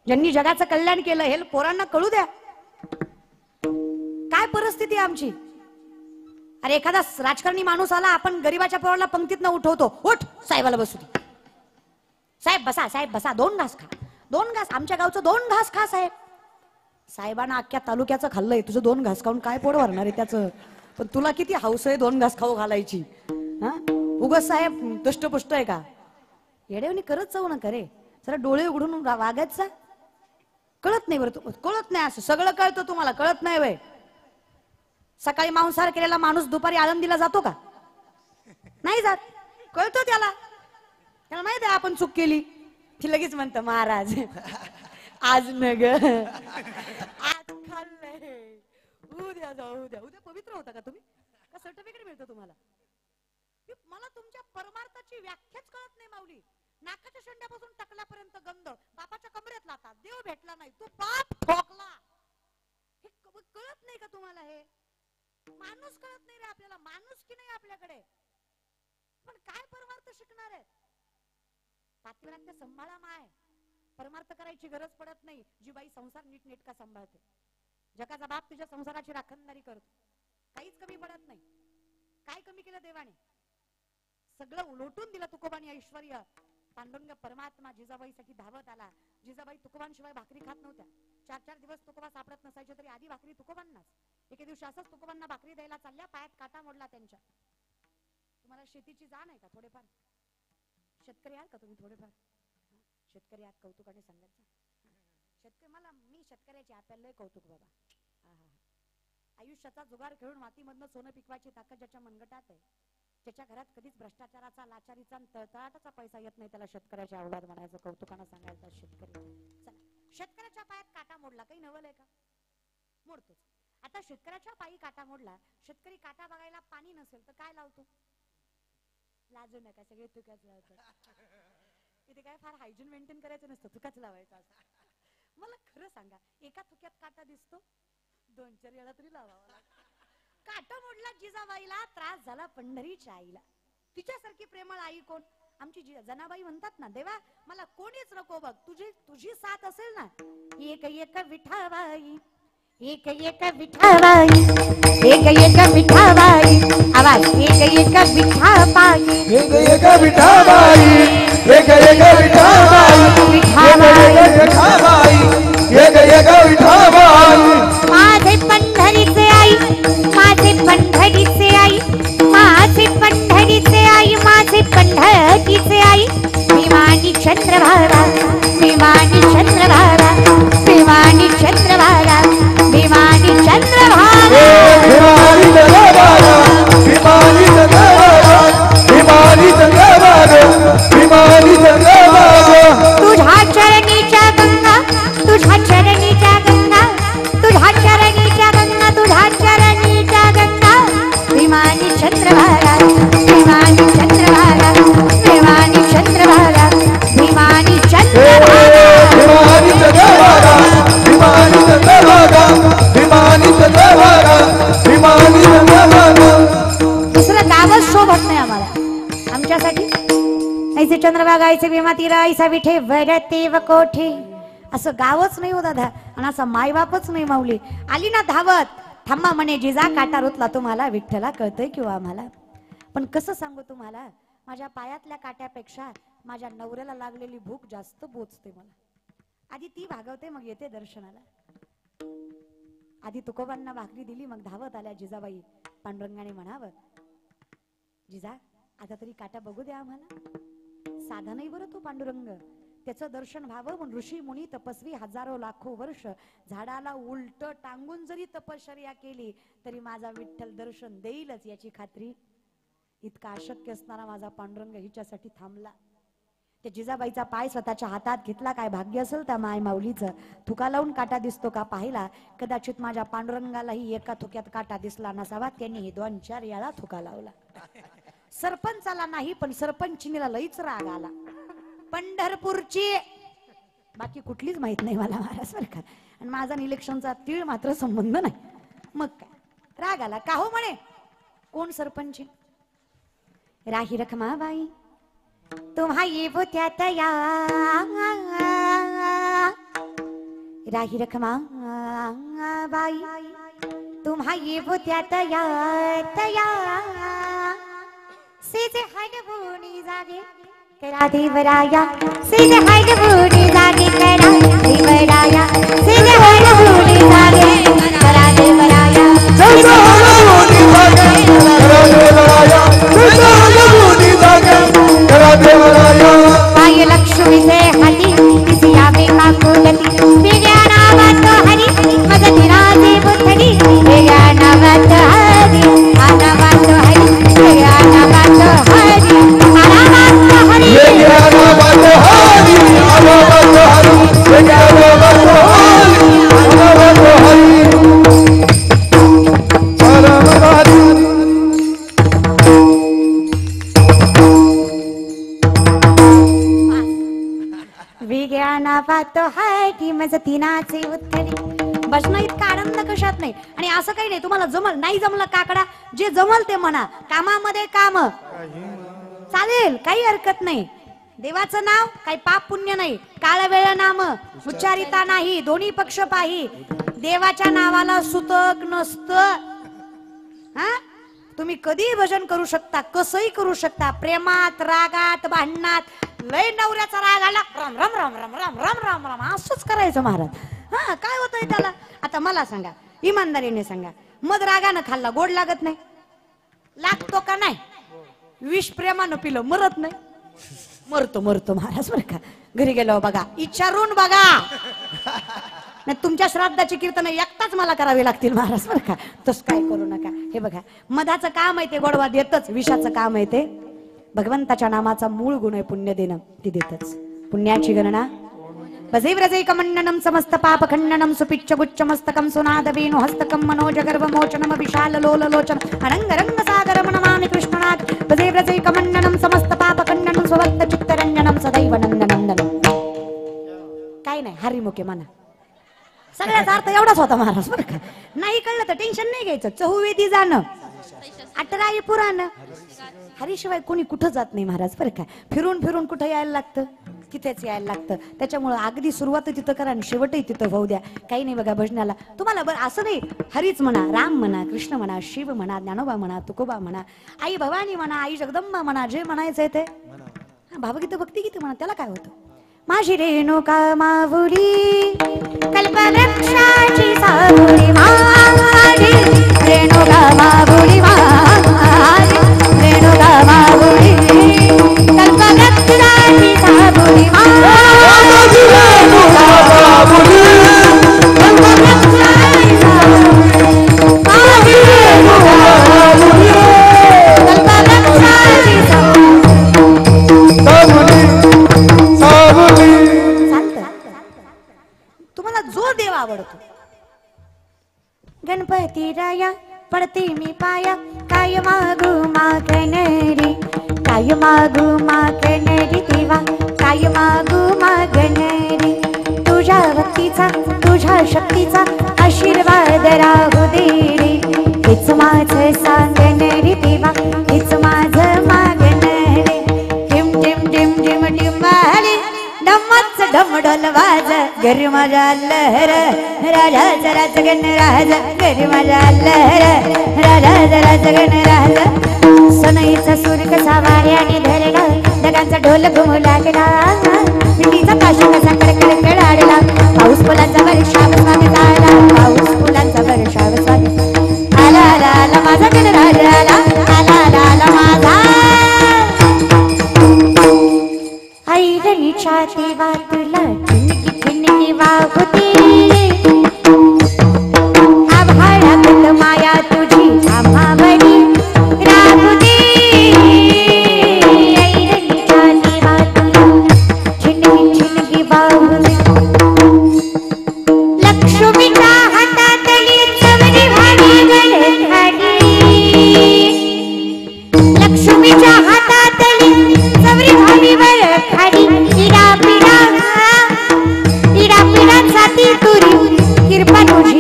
ज्यांनी जगाचं कल्याण केलं, हे पोरांना कळू द्या. काय परिस्थिती आमची. अरे एखादा राजकारणी माणूस आला, आपण गरीबाच्या पोराला पंक्तीत न उठवतो, उठ साहेबाला बसू दे, साहेब बसा, साहेब बसा, 2 घास खा, 2 घास, आमच्या गावचं 2 घास खा साहेब. साहेबांना अख्ख्या तालुक्याचं खाल्लंय, तुझं 2 घास खाऊन काय पोट भरणार आहे त्याचं. पण तुला किती हौस आहे 2 घास खाऊ घालायची. हा उगाच साहेब दष्टपुष्ट आहे का. येडेवणी करत जाऊ नका रे. जरा डोळे उघडून वागायचा. कळत नाही बरं, कळत नाही. असं सगळं कळतं तुम्हाला, कळत नाही वय. सकाळी मांसाहार केलेला माणूस दुपारी आळंदीला जातो का. नाही जात. कळतो त्याला. त्याला माहित आहे आपण चूक केली. ती लगेच म्हणतं महाराज आज न ग, आज खाल्लंय, उद्या जाऊ, उद्या. उद्या पवित्र होता का तुम्ही, का सर्टिफिकेट मिळतं तुम्हाला. मला तुमच्या परमार्थाची व्याख्याच कळत नाही माऊली. नाकाच्या शेंड्यापासून टकल्यापर्यंत गंध, बापाच्या कमरेत लाता, देव भेटला नाही, तू बाप ठोकला. हे कळत नाही का तुम्हाला. हे माणूस कळत नाही रे आपल्याला. माणूस की नाही आपल्याकडे. पण काय परमार्थ शिकणार आहे. पातिव्रत्य सांभाळा माय. परमार्थ करायची गरज पडत नाही. जी बाई संसार नीट नेटका सांभाळते, जगाचा बाप तुझ्या संसाराची राखणदारी करतो. काहीच कमी पडत नाही. काय कमी केलं देवाने. सगळं उलटून दिलं तुकोबांनी ऐश्वर्य. पांडुरंग परमात्मा जिजाबाईसाठी धावत आला. जिजाबाई तुकोबांशिवाय भाकरी खात नव्हत्या. 4-4 दिवस तुकोबा सापडत नसायचे तरी आधी भाकरी तुकोबांनाच. एके दिवशी असंच तुकोबांना भाकरी द्यायला चालल्या, पायात काटा मोडला त्यांच्या. तुम्हाला शेतीची जाण आहे का थोडेफार. शेतकरी आहात का तुम्ही थोडेफार. शेतकरी आहात, कौतुकाने सांगायचं. शेतकरी मला, मी शेतकऱ्याची आपल्याला लय कौतुक बाबा. आयुष्याचा जुगार खेळून मातीमधनं सोनं पिकवायची ताकद ज्याच्या मनगटात आहे, त्याच्या घरात कधीच भ्रष्टाचाराचा, लाचारीचा, तळतळाटाचा पैसा येत नाही, त्याला शेतकऱ्याच्या औलाद म्हणायचं, कौतुकानं सांगायचं शेतकरी. चला, शेतकऱ्याच्या पायात काटा मोडला, काही नवल आहे का. मोडतोच. आता शेतकऱ्याच्या पायी काटा मोडला. शेतकरी काटा बघायला पाणी नसेल तर काय लावतो. लाजू नका, सगळे तुकाच लावतात. इथे काय फार हायजीन मेंटेन करायचं नसतं, तुकाच लावायचं असं. मला खरं सांगा, एका तुक्यात काटा दिसतो, 2-4 वेळा तरी लावावा लागतो. काटा मोडला जिजाबाईला, त्रास झाला पंढरीच्या आईला. तिच्यासारखी प्रेमळ आई कोण. आमची जनाबाई म्हणतात ना, देवा मला कोणीच नको बघ, तुझी साथ असेल ना. एक एक विठाबाई, एक एक विठाबाई, एक एक विठाबाई, आवाज एक एक विठाबाई, एक एक विठाबाई, एक एक विठाबाई, विठाबाई, एक एक विठाबाई. माझे पंढरीचे आई, माझे पंढरीचे आई, माझे पंढरीचे आई, माझे पंढरीचे आई. भीमानी चंद्रभागा, भीमानी चंद्रभागा, भीमानी चंद्रभागा, भीमानी चंद्रभागा, भीमानी चंद्रभागा, भीमानी चंद्रभागा, भीमानी चंद्रभागा, भीमानी चंद्रभागा. तुझ्या चरणीच्या गंगा, तुझ्या चरणीच्या गंगा, तुझ्या चरणीच्या गंगा, तुझ्या चरणीच्या गंगा. भीमानी चंद्रभागा, भीमानी चंद्रभागा, भीमानी चंद्रभागा, भीमानी चंद्रभागा, भीमानी चंद्रभागा, भीमानी चंद्रभागा, भीमानी चंद्रभागा, भीमानी चंद्रभागा. दुसरं गावच शोभत नाही आम्हाला. आमच्यासाठी ऐसे चंद्रभागा, ऐसे भीमा तीरा, ऐसा विठे वरते व कोठे, असं गावच नाही हो दादा. आणि असं मायबापच नाही माऊली. आली ना धावत, थांबा म्हणे जिजा, काटा रुतला तुम्हाला, विठ्ठला कळतंय किंवा आम्हाला. पण कसं सांगू तुम्हाला, माझ्या पायातल्या काट्यापेक्षा माझ्या नवऱ्याला लागलेली भूक जास्त बोचते मला. आधी ती भागवते, मग येते दर्शनाला. आधी तुकोबांना भाकरी दिली, मग धावत आल्या जिजाबाई. पांडुरंगाने म्हणावं, जिजा आता तरी काटा बघू द्या आम्हाला. साधा नाही बरं तो पांडुरंग, त्याचं दर्शन व्हावं म्हणून ऋषी मुनी तपस्वी हजारो लाखो वर्ष झाडाला उलट टांगून जरी तपश्चर्या केली तरी माझा विठ्ठल दर्शन देईलच याची खात्री. इतका अशक्य असणारा माझा पांडुरंग हिच्यासाठी थांबला. त्या जिजाबाईचा पाय स्वतःच्या हातात घेतला. काय भाग्य असेल त्या माय माऊलीचं. थुका लावून काटा दिसतो का पाहिला. कदाचित माझ्या पांडुरंगालाही एका थुक्यात काटा दिसला नसावा, त्यांनी 2-4 वेळा थुका लावला. सरपंचाला नाही पण सरपंचिनीला लईच राग आला. पंढरपूरची बाकी कुठलीच माहित नाही मला महाराज बरं का. आणि माझा इलेक्शनचा तीळ मात्र संबंध नाही. मग काय राग आला का हो म्हणे. कोण सरपंच? राही रखमाबाई तुम्हा ये त्यात या, राही रखमाबाई तुम्हा ये त्यात या तया, सेजे हडबुणी जागे करा देवराया, सेजे हडबुणी जागे करा देवराया, सेजे हडबुणी जागे करा देवराया, सेजे हडबुणी जागे करा देवराया, सेजे हडबुणी जागे करा देवराया. पाय लक्ष्मीचे हाती दिसिया बेका कुलती, वेगळ्या नावात हरी मदती राजे बुथडी, वेगळ्या नावात हरी आनावात हरी, वेगळ्या नावात हरी आनावात हरी, वेगळ्या नावात हरी आनावात हरी, वेगळ्या नावात हरी आनावात हरी. परमधारी वेगळ्या नावात हरी मदती नाचे बुथडी. बसणं इतका आनंद कशात नाही. आणि असं काही नाही तुम्हाला जमल नाही जमलं काकडा, जे जमल ते म्हणा. कामामध्ये काम चालेल, काही हरकत नाही. देवाचं नाव काही पाप पुण्य नाही. काळ वेळ नाम उच्चारिता नाही, दोन्ही पक्ष पाही. देवाच्या नावाला सुतक नसत. हा तुम्ही कधी भजन करू शकता, कसंही करू शकता. प्रेमात, रागात, भांडणात. लय नवऱ्याचा राग आला राम राम राम राम राम राम राम राम असंच करायचं महाराज. हा काय होतंय त्याला. आता मला सांगा, इमानदारीने सांगा, मध रागानं खाल्ला गोड लागत नाही? लागतो का नाही? विष प्रेमानं पिलं मरत नाही? मरतो मरतो महाराज बरं का. घरी गेलो बघा, विचारून बघा. नाही तुमच्या श्राद्धाची कीर्तन एकटाच मला करावी लागतील महाराज बरं का. तस काय करू नका. हे बघा, मधाचं काम आहे ते गोडवा देतच, विषाचं काम आहे ते भगवंताच्या नामाचा मूळ गुण आहे पुण्य देणं, ती देतच. पुण्याची गणना वजेव्रजैकमण्डनं समस्त पापखण्डनं सुपिच्च गुच्चमस्तकं सुनाद वेणु हस्तकं मनोज गर्भमोचनम विशाल लोललोचन अनंग रंग सागरम नमामि कृष्णनाथ. वजेव्रजैकमण्डनं समस्त पापखण्डनं स्वभक्त चित्तरंजनं सदैव नंदनंदनं. काय नाही, हरिमुखे म्हणा. सगळ्याचा अर्थ एवढाच होता महाराज बरं का. नाही कळलं तर टेन्शन नाही घ्यायचं. चहुवेदी जाणं, अठराई पुराण, हरीशिवाय कोणी कुठं जात नाही महाराज बरं का. फिरून फिरून कुठं यायला लागतं, तिथेच यायला लागतं. त्याच्यामुळे अगदी सुरुवात तिथं करा आणि शेवटही तिथं होऊ द्या. काही नाही बघा भजनाला तुम्हाला बरं असं नाही. हरीच म्हणा, राम म्हणा, कृष्ण म्हणा, शिव म्हणा, ज्ञानोबा म्हणा, तुकोबा म्हणा, आई भवानी म्हणा, आई जगदंबा म्हणा, जे म्हणायचंय ते भावगीत भक्तिगीत म्हणा, त्याला काय होतं. माझी रेणुका माऊली कल्पवृक्षाची सावली, माझी रेणुका माऊली, माझी रेणुका माऊली कल्पवृक्षाची सावली, माझी रेणुका माऊली कल्पवृक्षाची सावली, माझी रेणुका माऊली कल्पवृक्षाची सावली. तुम्हाला जो देव आवडतो. गणपती राया पडते मी पाया, काय मागू मागणारी, काय मागू मागणारी देवा, काय मागू मागणारी. तुझ्या भक्तीचा, तुझ्या शक्तीचा आशीर्वाद राहू दे रे. हेच माझं सांगणारी देवा, हेच माझं मागणारी. टिम टिम टिम टिम टिम आली डम्मच ढमढोल वाज, घरी माझ्या लहर राजा राज गण राज, घरी माझ्या लहर राजा राज गण राज. सनईचा सूर कसा वाऱ्याने धरला, ढगांचा ढोल घुमू लागला, पिंडीचा काशी कसा कडकड कडाडला. पाऊस फुलांचा वर्षाव स्वामी झाला, पाऊस फुलांचा वर्षाव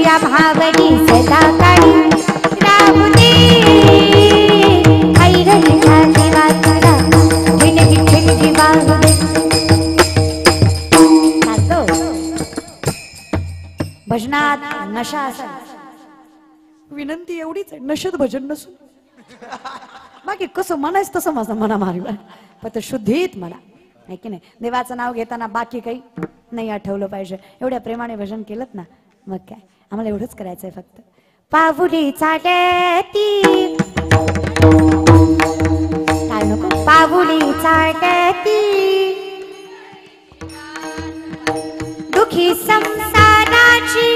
या भावनी सदा काळी राहू दे ऐरणीच्या दिवाचा विन विठ्ठल वाहू दे. भजनात नशा असेल, विनंती एवढीच आहे, नशेत भजन नसून. बाकी कसं म्हणायचं तसं माझं मना मारलं, फक्त शुद्धीत म्हणा, आहे की नाही. देवाचं नाव घेताना बाकी काही नाही आठवलं पाहिजे. एवढ्या प्रेमाने भजन केलं ना, मग काय आम्हाला एवढंच करायचंय फक्त. पाऊली चालती काय नको पाऊली चालती दुखी संसाराची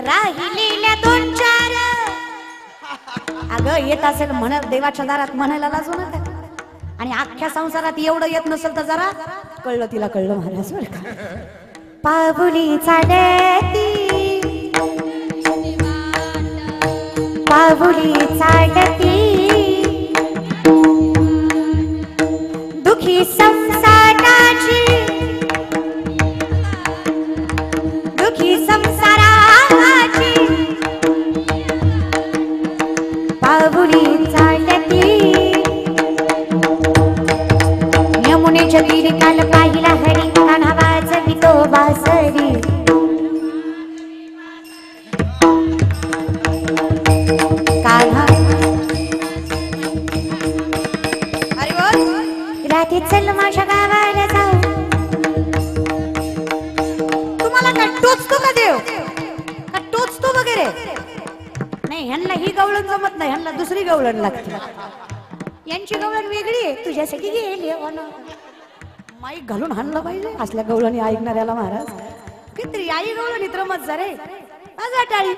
राहिलेल्या दोन चार. अगं येत असेल म्हण, देवाच्या दारात म्हणायला लाजू नका. आणि अख्ख्या संसारात एवढं येत नसेल तर जरा कळलं, तिला कळलं महाराज बरं का. पाऊली चालती पाऊली चालती दुखी संसाराची दुखी संसाराची पाऊली चालती यमुनेच्या तीरी काल पाहिला हरी कान्हा वाजवितो बासरी. कान्हा अरे बोल. रात्री चल माझ्या गावाला जाऊ. तुम्हाला काय टोचतो का देव, का टोचतो वगैरे नाही. ह्यांना ही गवळण जमत नाही, ह्यांना दुसरी गवळण लागते. यांची गवळण वेगळी आहे, तुझ्यासाठी गेली माईक घालून हाणलं पाहिजे असल्या गवळणी ऐकणाऱ्याला महाराज. किती आई गवळणीत रमत जा रे. माझा टाळी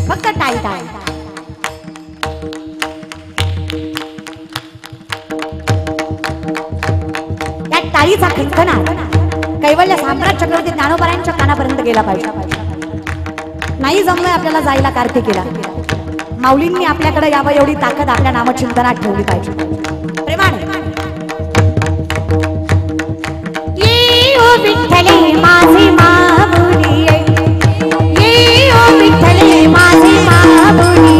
फक्त टाळी टाळी. त्या टाळीचा खणखणा कैवल्य सम्राट चक्रवर्ती ज्ञानोबारायांच्या कानापर्यंत गेला पाहिजे. नाही जमलंय आपल्याला जायला कार्तिकीला, माऊलींनी आपल्याकडे यावं एवढी ताकद आपल्या नामचिंतनात ठेवली पाहिजे. प्रेमाने ये ओ विठ्ठले माझे माऊली ये ओ विठ्ठले माझे माऊली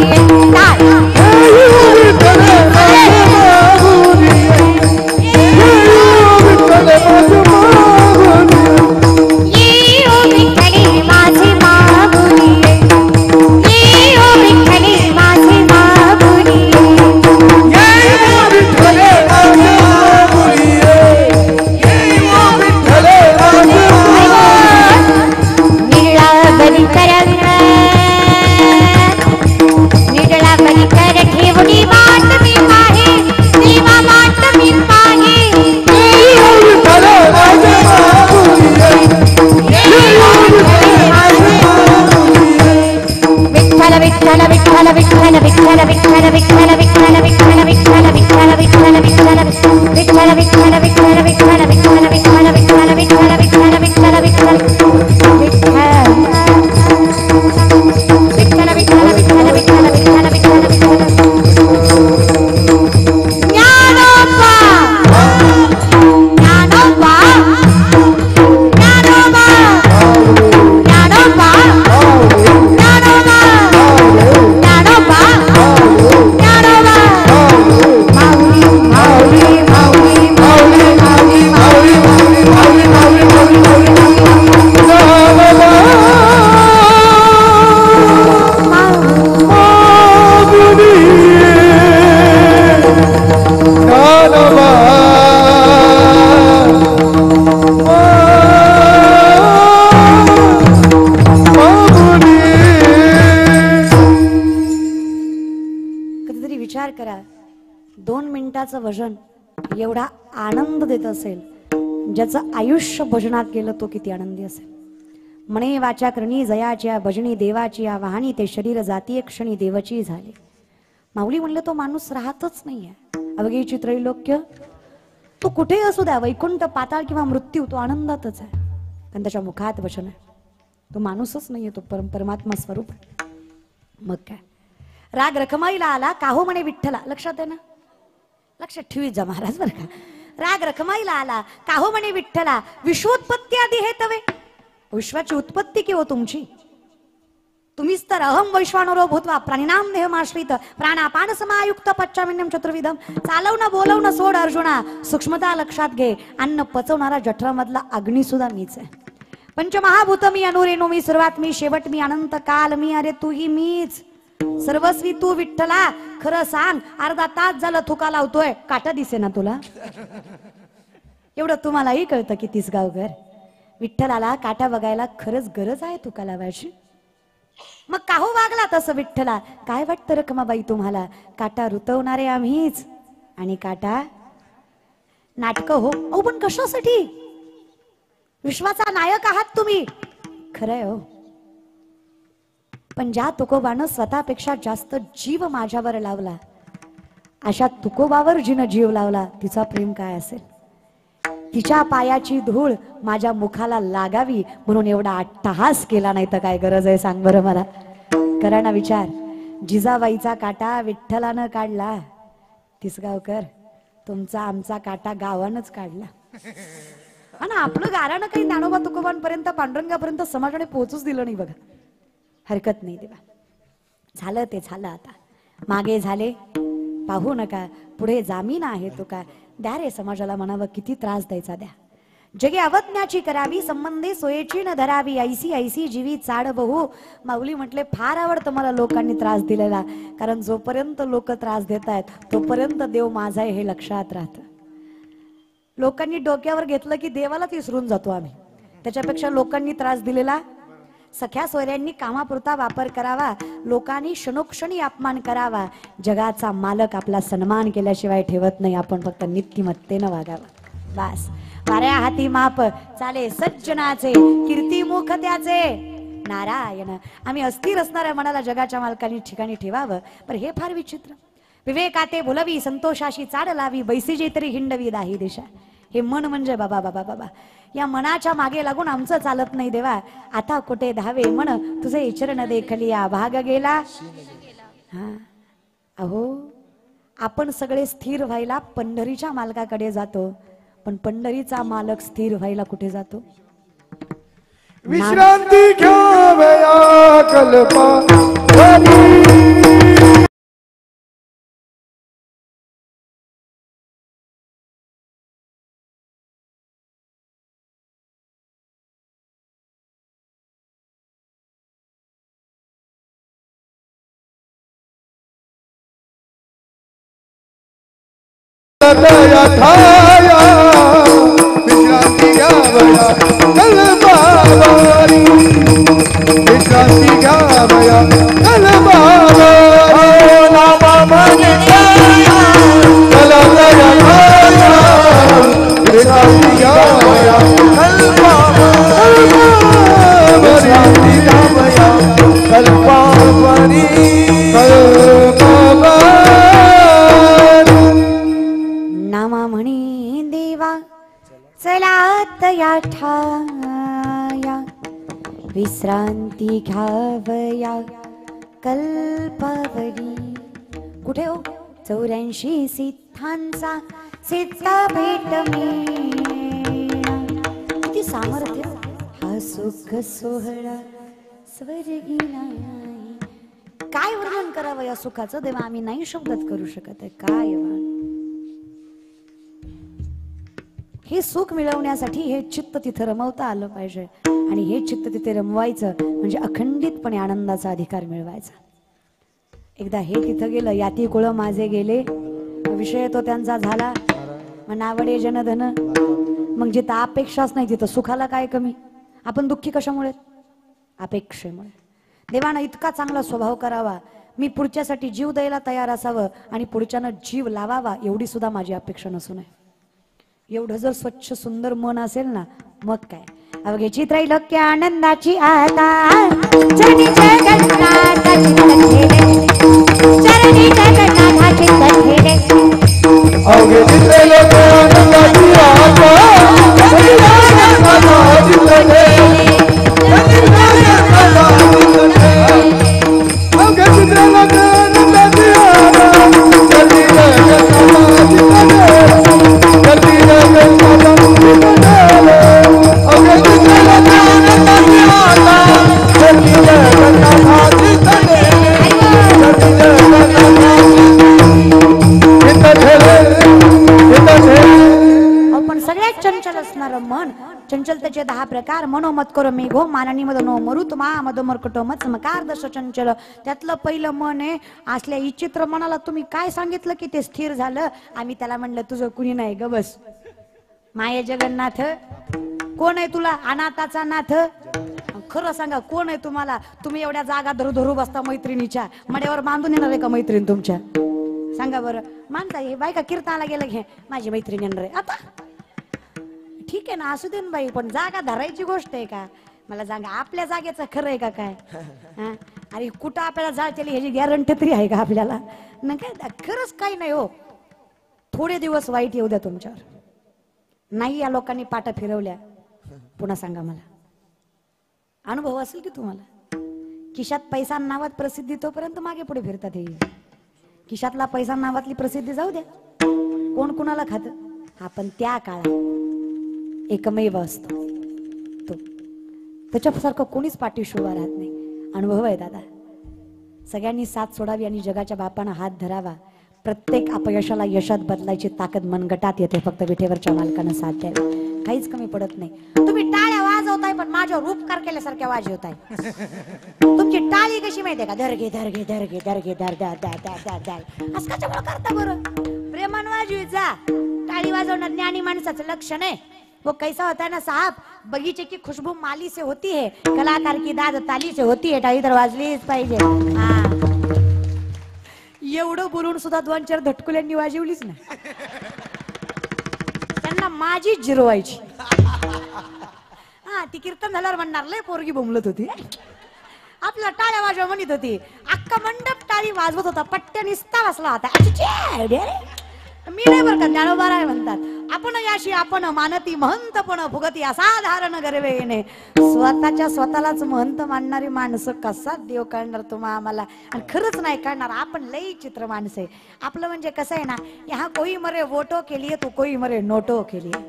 भजन एवढा आनंद देत असेल, ज्याचं आयुष्य भजनात गेलं तो किती आनंदी असेल. म्हणे वाचा करणी जयाच्या भजनी देवाची वाहनी ते शरीर जाती क्षणी देवची झाले. माऊली म्हणलं तो माणूस राहतच नाहीये. अवघेची त्रैलोक्य तो कुठे असू द्या, वैकुंठ पाताळ किंवा मृत्यू, तो आनंदातच आहे. कारण त्याच्या मुखात वचन आहे. तो माणूसच नाहीये, तो परमात्मा स्वरूप. मग काय राग रखमाईला आला काहो म्हणे विठ्ठला. लक्षात आहे ना, लक्षात ठेवी जा महाराज बरं का. राग रखमाईला आला काहो म्हणे विठ्ठला विश्वोत्पत्ती आधी हे तवे विश्वाची उत्पत्ती की हो तुमची तुम्हीच तर अहम वैश्वानरो भूत्वा प्राणिनाम देहमाश्रित प्राणापान समायुक्त पच्चामिन्यम चतुर्विधम चालवणं बोलवणं सोड अर्जुना सूक्ष्मता लक्षात घे अन्न पचवणारा जठरामधला अग्नी सुद्धा मीच आहे पंचमहाभूत मी अनुरेणू मी सुरुवात मी शेवट मी अनंत काल मी अरे तूही मीच सर्वस्वी तू विठ्ठला खरं सांग अर्धा तास झालं थुका लावतोय काटा दिसे ना तुला एवढं तुम्हालाही कळतं की तीस गावघर विठ्ठलाला काटा बघायला खरंच गरज आहे तुका लावायची मग काहू वागला तसं विठ्ठला काय वाटतं रखमाबाई तुम्हाला काटा रुतवणारे आम्हीच आणि काटा नाटक हो अहो पण कशासाठी विश्वाचा नायक आहात तुम्ही खरंय हो पण ज्या तुकोबानं स्वतःपेक्षा जास्त जीव माझ्यावर लावला अशा तुकोबावर जिनं जीव लावला तिचा प्रेम काय असेल तिच्या पायाची धूळ माझ्या मुखाला लागावी म्हणून एवढा अट्टहास केला नाही तर काय गरज आहे सांग बरं मला करा ना विचार जिजाबाईचा काटा विठ्ठलानं काढला तिसगावकर तुमचा आमचा काटा गावानच काढला हा ना आपलं गारानं काही ज्ञानोबा तुकोबांपर्यंत पांडुरंगापर्यंत समाजाने पोहोचूच दिलं नाही बघा हरकत नाही देवा झालं ते झालं आता मागे झाले पाहू नका पुढे जामीन आहे तो का द्या रे समाजाला म्हणावं किती त्रास द्यायचा द्या जगे अवज्ञाची करावी संबंधे सोयेची न धरावी ऐसी ऐसी जीवी चाड बहु माऊली म्हटले फार आवडतं मला लोकांनी त्रास दिलेला कारण जोपर्यंत लोक त्रास देत आहेत तोपर्यंत देव माझा आहे हे लक्षात राहतं लोकांनी डोक्यावर घेतलं की देवालाच विसरून जातो आम्ही त्याच्यापेक्षा लोकांनी त्रास दिलेला सख्या सोयऱ्यांनी कामापुरता वापर करावा लोकांनी क्षणोक्षणी अपमान करावा जगाचा मालक आपला सन्मान केल्याशिवाय ठेवत नाही आपण फक्त नीतिमत्तेनं वागावं बस वाऱ्या हाती माप चाले सज्जनाचे कीर्तिमुख त्याचे नारायण आम्ही अस्थिर असणाऱ्या मनाला जगाच्या मालकांनी ठिकाणी ठेवावं पण हे फार विचित्र विवेकाते बोलवी संतोषाशी चाड लावी बैसीजी तरी हिंडवी दाही दिशा हे मन म्हणजे बाबा बाबा बाबा या मनाच्या मागे लागून आमचं चालत नाही देवा आता कुठे धावे मन तुझे इचरण देखली भाग गेला हा अहो आपण सगळे स्थिर व्हायला पंढरीच्या मालकाकडे जातो पण पंढरीचा मालक स्थिर व्हायला कुठे जातो विश्रांती घ्यावया कल्पा ठाया विश्रांती घ्यावया कल्पावारी विश्रांती घ्यावया कल्पावारी नामा म्हणताया कलकया ठाया विश्रांती घ्यावया कल्पावारी विश्रांती घ्यावया कल्पावारी नामा म्हणी देवा चला तया ठाया विश्रांती घ्यावया कल्पावरी कुठे हो 84 सिद्धांचा सिद्ध भेट मेळा किती सामर्थ्य हा सुख सोहळा स्वर्गी नाही काय वर्णन करावं या सुखाचं देवा आम्ही नाही शब्दात करू शकत आहे काय हे सुख मिळवण्यासाठी हे चित्त तिथे रमवता आलं पाहिजे आणि हे चित्त तिथे रमवायचं म्हणजे अखंडितपणे आनंदाचा अधिकार मिळवायचा एकदा हे तिथं गेलं याती कुळ माझे गेले विषय तो त्यांचा झाला मग नावडे जनधन मग जिथं अपेक्षाच नाही तिथं सुखाला काय कमी आपण दुःखी कशामुळे अपेक्षेमुळे देवानं इतका चांगला स्वभाव करावा मी पुढच्यासाठी जीव द्यायला तयार असावं आणि पुढच्यानं जीव लावावा एवढी सुद्धा माझी अपेक्षा नसू नये एवढं जर स्वच्छ सुंदर मन असेल ना मग काय अवघेची त्रैलोक्य आनंदाची आता चरणी जगन्नाथाची तठेरे चरणी जगन्नाथाची तठेरे अवघेची त्रैलोक्य आनंदाची आता चरणी जगन्नाथाची तठेरे अवघेची त्रैलोक्य आनंदाची आता चरणी जगन्नाथाची तठेरे चित्तचे 10 प्रकार मनोमत करो मी घो माननी मदनो मरुतमा मदमरकटो मत मकार दश चंचल. त्यातलं पहिलं मन आहे. असल्या विचित्र मनाला तुम्ही काय सांगितलं की ते स्थिर झालं? आम्ही त्याला म्हणलं तुझं कुणी नाही ग बस. माये जगन्नाथ कोण आहे तुला? अनाथाचा नाथ. खरं सांगा कोण आहे तुम्हाला? तुम्ही एवढ्या जागा धरू धरू बसता मैत्रिणीच्या मड्यावर बांधून येणार आहे का मैत्रीण तुमच्या? सांगा बरं. मानता हे बायका कीर्तनाला गेलं घे माझी मैत्रीण येणार आहे आता. ठीक आहे ना असू दे ना बाई, पण जागा धरायची गोष्ट आहे का? मला सांगा आपल्या जागेचं खरं आहे का काय? अरे कुठं आपल्याला जायची ह्याची गॅरंटी तरी आहे का आपल्याला? नाही काय खरंच काही नाही हो. थोडे दिवस वाईट येऊ द्या तुमच्यावर. नाही या लोकांनी पाटा फिरवल्या पुन्हा सांगा मला. अनुभव असेल की तुम्हाला? खिशात पैसा नावात प्रसिद्धी तोपर्यंत मागे पुढे फिरतात. हे खिशातला पैसा नावातली प्रसिद्धी जाऊ द्या, कोण कुणाला खात. आपण त्या काळात एकमेव असतो तो. त्याच्यासारखं कोणीच पाठीशी उभा राहत नाही. अनुभव आहे दादा. सगळ्यांनी साथ सोडावी आणि जगाच्या बापानं हात धरावा. प्रत्येक अपयशाला यशात बदलायची ताकद मनगटात येते. फक्त विठेवरच्या मालकानं साथ द्यावी. काहीच कमी पडत नाही. तुम्ही टाळ्या वाजवताय पण माझ्यावर उपकार केल्यासारख्या वाजवताय. तुमची टाळी कशी माहितीये का? धरगे धरगे धरगे धरगे धर धर धर धर धर धर असं कशामुळे करता बरं? प्रेमान वाजवी जा. टाळी वाजवणं ज्ञानी माणसाचं लक्षण आहे. वो कैसा होता है ना साहब, बगीचे की खुशबू माली से होती है, कलाकार की दाद ताली से होती है. टाळी तर वाजलीच पाहिजे. एवढं बोलून सुद्धा 2-4 धटकुल्यांनी वाजवलीच ना. त्यांना माझी जिरवायची. ती कीर्तन झाल्यावर म्हणणार लय पोरगी बोंबलत होती. आपला टाळ्या वाजवा म्हणत होती. अख्खा मंडप टाळी वाजवत होता. पट्ट्या निसता वाजला होता. मी नाही बरं का, ज्ञानोबा राय म्हणतात आपण याशी आपण मानती महंतपण फुगती असाधारण गर्वेने. स्वतःच्या स्वतःलाच महंत मानणारी माणसं कसा देव काढणार तुम्हा आम्हाला? आणि खरंच नाही काढणार. आपण लई चित्र माणसं आहे आपलं. म्हणजे कसं आहे ना, यहाँ कोई मरे वोटो के लिए तो कोई मरे नोटो के लिए.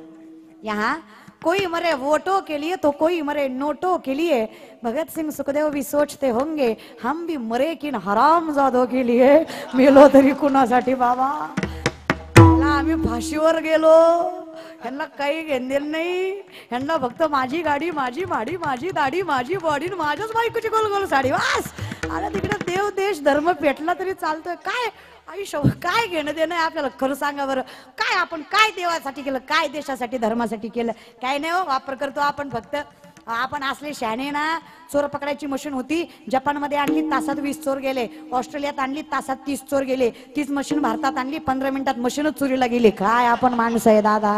यहाँ कोई मरे वोटो के लिए तो कोई मरे नोटो के लिए. भगत सिंह सुखदेव भी सोचते होंगे हम भी मरे किन हरामजादों के लिए. मेलो तरी कुणासाठी बाबा? आम्ही फाशीवर गेलो, ह्यांना काही घेणदेल नाही. ह्यांना फक्त माझी गाडी, माझी माडी, माझी दाढी, माझी बॉडी, माझ्याच बायकोची गोल गोल साडी. वास अरे तिकडे देव देश धर्म पेटला तरी चालतोय. काय आयुष्य काय घेणं देणं आहे आपल्याला? खरं सांगा बरं. काय आपण काय देवासाठी केलं, काय देशासाठी धर्मासाठी केलं? काय नाही हो. वापर करतो आपण फक्त. आपण असले शहाणे ना. चोर पकडायची मशीन होती, जपानमध्ये आणली, तासात 20 चोर गेले. ऑस्ट्रेलियात आणली, तासात 30 चोर गेले. तीच मशीन भारतात आणली, 15 मिनिटात मशीनच चोरीला गेली. काय आपण माणसं आहे दादा.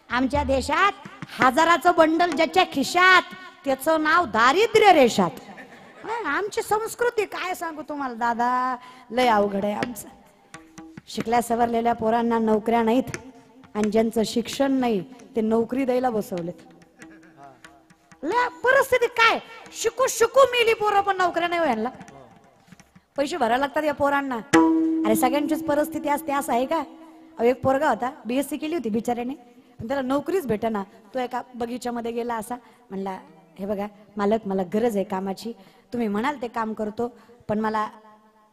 आमच्या देशात हजाराचं बंडल ज्याच्या खिशात त्याचं नाव दारिद्र्य रेषात. आमची संस्कृती काय सांगू तुम्हाला दादा. लय अवघड आहे आमचं. शिकल्या सवरलेल्या पोरांना नोकऱ्या नाहीत आणि ज्यांचं शिक्षण नाही ते नोकरी द्यायला बसवलेत. परिस्थिती काय? शिकू शिकू मेली पोरं पण नोकऱ्या नाही व्हायला. पैसे भरायला लागतात या पोरांना. अरे सगळ्यांचीच परिस्थिती असते असं आहे का? एक पोरगा होता, BSc केली होती बिचाऱ्याने, पण त्याला नोकरीच भेटेना. तो एका बगीच्यामध्ये गेला. असा म्हणला हे बघा मालक, मला गरज आहे कामाची. तुम्ही म्हणाल ते काम करतो, पण मला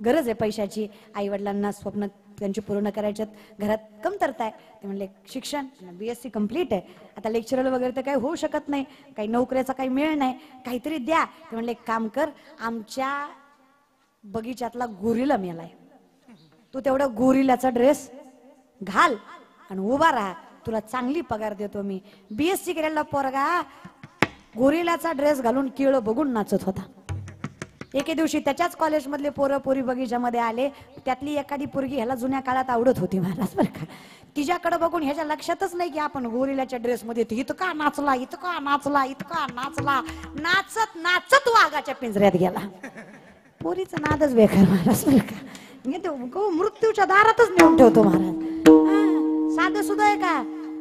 गरज आहे पैशाची. आई वडिलांना स्वप्न त्यांची पूर्ण करायच्यात, घरात कमतरता आहे. ते म्हणले शिक्षण BSc कंप्लीट आहे, आता लेक्चरर वगैरे तर काही होऊ शकत नाही, काही नोकरीचा काही मेळ नाही, काहीतरी द्या. ते म्हणले एक काम कर, आमच्या बगीच्यातला गोरिला मेलाय, तू तेवढा गोरिल्याचा ड्रेस घाल आणि उभा राहा, तुला चांगली पगार देतो मी. BSc केलेला पोरगा गोरिल्याचा ड्रेस घालून केळं बघून नाचत होता. एके दिवशी त्याच्याच कॉलेजमधले पोरं पोरी बगीच्यामध्ये आले. त्यातली एखादी पोरगी ह्याला जुन्या काळात आवडत होती महाराज बरं का. तिच्याकडे बघून ह्याच्या लक्षातच नाही की आपण गोरिल्याच्या ड्रेसमध्ये इतका नाचला, इतका नाचला, इतका नाचला. नाचत नाचत वाघाच्या पिंजऱ्यात गेला. पोरीचा नादच बेकार महाराज बरं का. मृत्यूच्या दारातच नेऊन ठेवतो महाराज. साधं सुद्धा आहे का?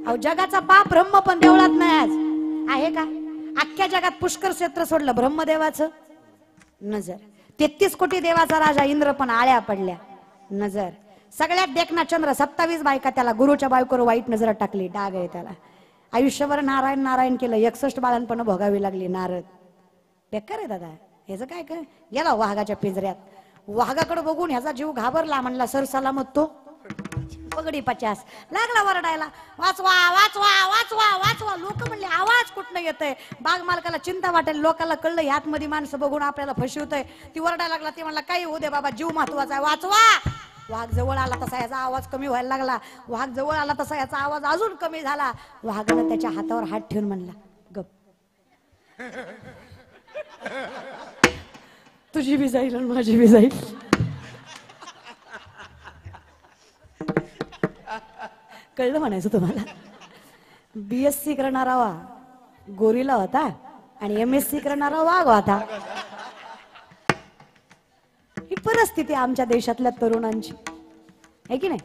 अहो जगाचा बाप ब्रह्म पण देवळात नाही आज आहे का? अख्ख्या जगात पुष्कर क्षेत्र सोडलं ब्रह्मदेवाचं नजर. 33 कोटी देवाचा राजा इंद्र पण आळ्या पडल्या नजर. सगळ्यात देखना चंद्र, 27 बायका त्याला गुरुच्या बायकोवर वाईट नजरात टाकली, डाग आहे त्याला. आयुष्यभर नारायण नारायण केलं, 61 बाळांपण भोगावी लागली. नारद बेकार आहे दादा. ह्याचं काय कर गेला वाघाच्या पिंजऱ्यात. वाघाकडे बघून ह्याचा जीव घाबरला, म्हणला सर सलामत तो. पगडी 50 लागला वरडायला, वाचवा वाचवा वाचवा वाचवा. लोक म्हणले आवाज कुठनं येतंय. बाग मालकाला चिंता वाटेल, लोकांना कळलं ह्यात मध्ये माणसं बघून आपल्याला फसवतंय. ती वरडायला लागला. ते म्हणला काही होऊ दे बाबा, जीव महत्वाचा आहे, वाचवा. वाघ जवळ आला तसा याचा आवाज कमी व्हायला लागला. वाघ जवळ आला तसा याचा आवाज अजून कमी झाला. वाघानं त्याच्या हातावर हात ठेवून म्हणला, गप, तुझी बी जाईल आणि माझी बी जाईल. कळलं म्हणायचं तुम्हाला. BSc करणारा वा गोरीला होता आणि MSc करणारा वाघ होता. ही परिस्थिती आमच्या देशातल्या तरुणांची आहे की नाही.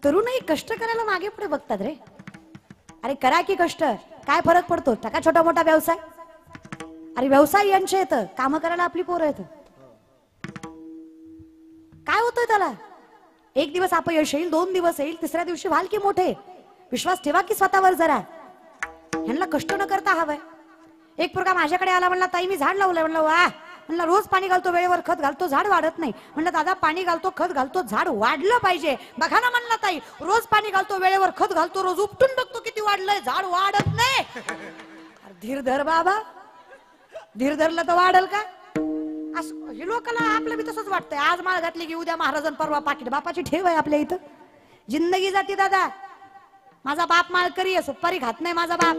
तरुणही कष्ट करायला मागे पुढे बघतात रे. अरे करा की कष्ट, काय फरक पडतो. टाका छोटा मोठा व्यवसाय. अरे व्यवसाय यांचे येतं, काम करायला आपली पोरं येतं. काय होतंय त्याला. एक दिवस अपयश येईल, 2 दिवस येईल, तिसऱ्या दिवशी व्हाल की मोठे. विश्वास ठेवा की स्वतःवर जरा. ह्यांना कष्ट न करता हवंय. एक पोरगा माझ्याकडे आला, म्हणला ताई मी झाड लावलंय. म्हणलं वा. म्हणलं रोज पाणी घालतो, वेळेवर खत घालतो, झाड वाढत नाही. म्हणलं दादा पाणी घालतो, खत घालतो, झाड वाढलं पाहिजे. बघा ना म्हणला ताई, रोज पाणी घालतो, वेळेवर खत घालतो, रोज उपटून बघतो किती वाढलंय, झाड वाढत नाही. धीर धर बाबा, धीर धरलं तर वाढल का. हे लोकांना आपलं बी तसंच वाटतंय. आज माळ घातली की उद्या महाराजन, परवा पाकिट. बापाची ठेव आहे आपल्या इथं. जिंदगी जाती दादा. माझा बाप माळकरी आहे, सुपारी खात नाही माझा बाप.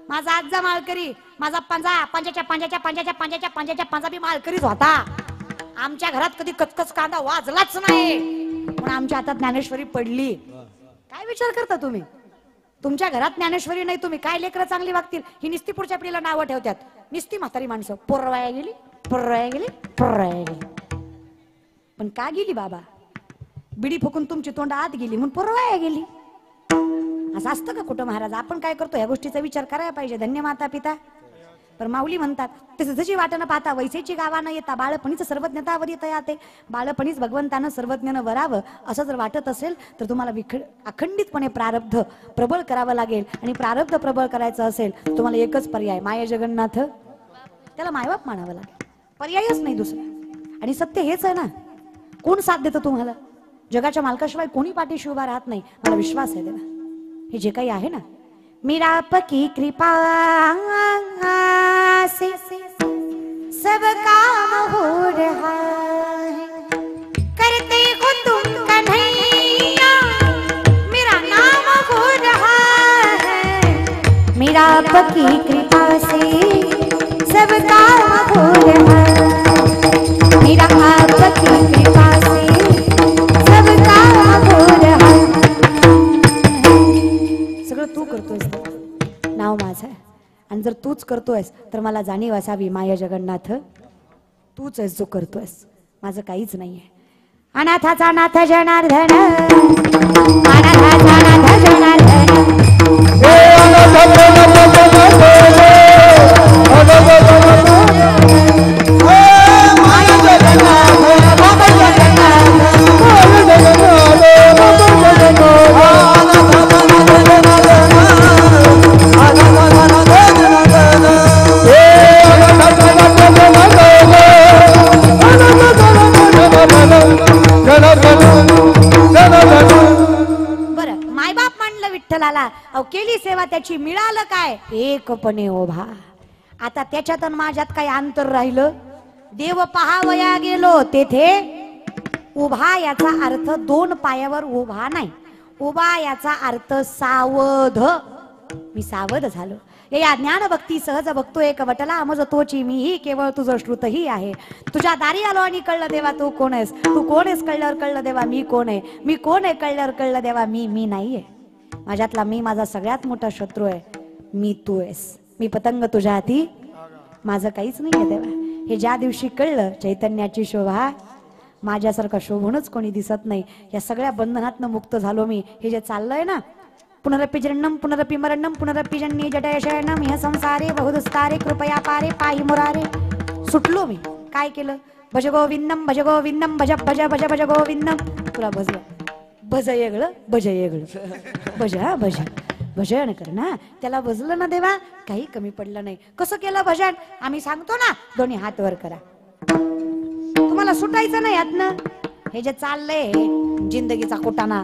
माझा आजा माळकरी, माझा पंजा बी माळकरीच होता. आमच्या घरात कधी कचकच कांदा वाजलाच नाही. पण आमच्या हातात ज्ञानेश्वरी पडली. काय विचार करता तुम्ही. तुमच्या घरात ज्ञानेश्वरी नाही, तुम्ही काय लेकरं चांगली वागतील. ही निस्ती पुढच्या पिढीला नावं ठेवतात. निस्ती म्हातारी माणसं, पोरवाया गेली, पोरवाया गेली, पोरवाया गेली. पण का गेली बाबा. बिडी फुकून तुमची तोंड आत गेली म्हणून पोरवाया गेली. असं असतं का कुठं महाराज. आपण काय करतो ह्या गोष्टीचा विचार करायला पाहिजे. धन्य माता पिता. पण माऊली म्हणतात, तशी वाटणं पाहता वैसेची गावा न येता बाळपणीच सर्वज्ञतावर येता याते. बाळपणीच भगवंतानं सर्वज्ञानं वरावं असं जर वाटत असेल तर तुम्हाला अखंडितपणे प्रारब्ध प्रबळ करावं लागेल. आणि प्रारब्ध प्रबळ करायचं असेल तुम्हाला एकच पर्याय, माय जगन्नाथ. त्याला मायबाप मानावं लागेल, पर्यायच नाही दुसरा. आणि सत्य हेच आहे ना. कोण साथ देतं तुम्हाला. जगाच्या मालकाशिवाय कोणी पाठीशी उभा राहत नाही. मला विश्वास आहे देवा. हे जे काही आहे ना, मेरा पकी कृपा से सब काम हो रहा है. करते हो तुम कन्हैया मेरा नाम हो रहा है. मेरा पकी कृपा से सब काम हो रहा है. मेरा आपकी कृपा से सब काम हो रहा है. सगळं तू करतोयस, नाव माझं. आणि जर तूच करतोयस तर मला जाणीव असावी, माय जगन्नाथ तूच आहेस जो करतोयस, माझं काहीच नाहीये. अनाथाचा नाथ जनार्दन, अनाथाचा नाथ जनार्दन. विठ्ठलाला केली सेवा त्याची, मिळालं काय एकपणे उभा. आता त्याच्यात माझ्यात काही अंतर राहिलं. देव पहावया गेलो तेथे उभा याचा अर्थ 2 पायावर उभा नाही. उभा याचा अर्थ सावध. मी सावध झालो. या ज्ञान भक्ती सहज भक्तो एक वटला अमज तोची मी ही केवळ तुझं श्रुतही आहे. तुझ्या दारी आलो आणि कळलं देवा तू कोण आहेस. तू कोण आहेस कळल्यावर कळलं देवा मी कोण आहे. मी कोण आहे कळल्यावर कळलं देवा मी नाहीये. माझ्यातला मी माझा सगळ्यात मोठा शत्रू आहे. मी तू आहेस. मी पतंग तुझ्या हाती, माझं काहीच नाहीये देवा. हे ज्या दिवशी कळलं चैतन्याची शोभा, माझ्यासारखा शोभूनच कोणी दिसत नाही. या सगळ्या बंधनातनं मुक्त झालो मी. हे जे चाललंय ना, पुनरपि जन्म पुनरपि मरणम पुनरपि जन्मी जटय शयनम ह्य संसारे बहुदुस्तारे कृपया पारे पाहि मुरारे. सुटलो मी. काय केलं. भज गोविंदम भज गोविंदम भज भज भज भज गोविंदम. तुला भजलं भज येगळं भज येगळं भज हा भज भजन कर ना. त्याला भजलं ना देवा, काही कमी पडलं नाही. कसं केलं भजन आम्ही सांगतो ना. दोन्ही हात वर करा. तुम्हाला सुटायचं नाही यातनं. हे जे चाललंय जिंदगीचा कुटाणा,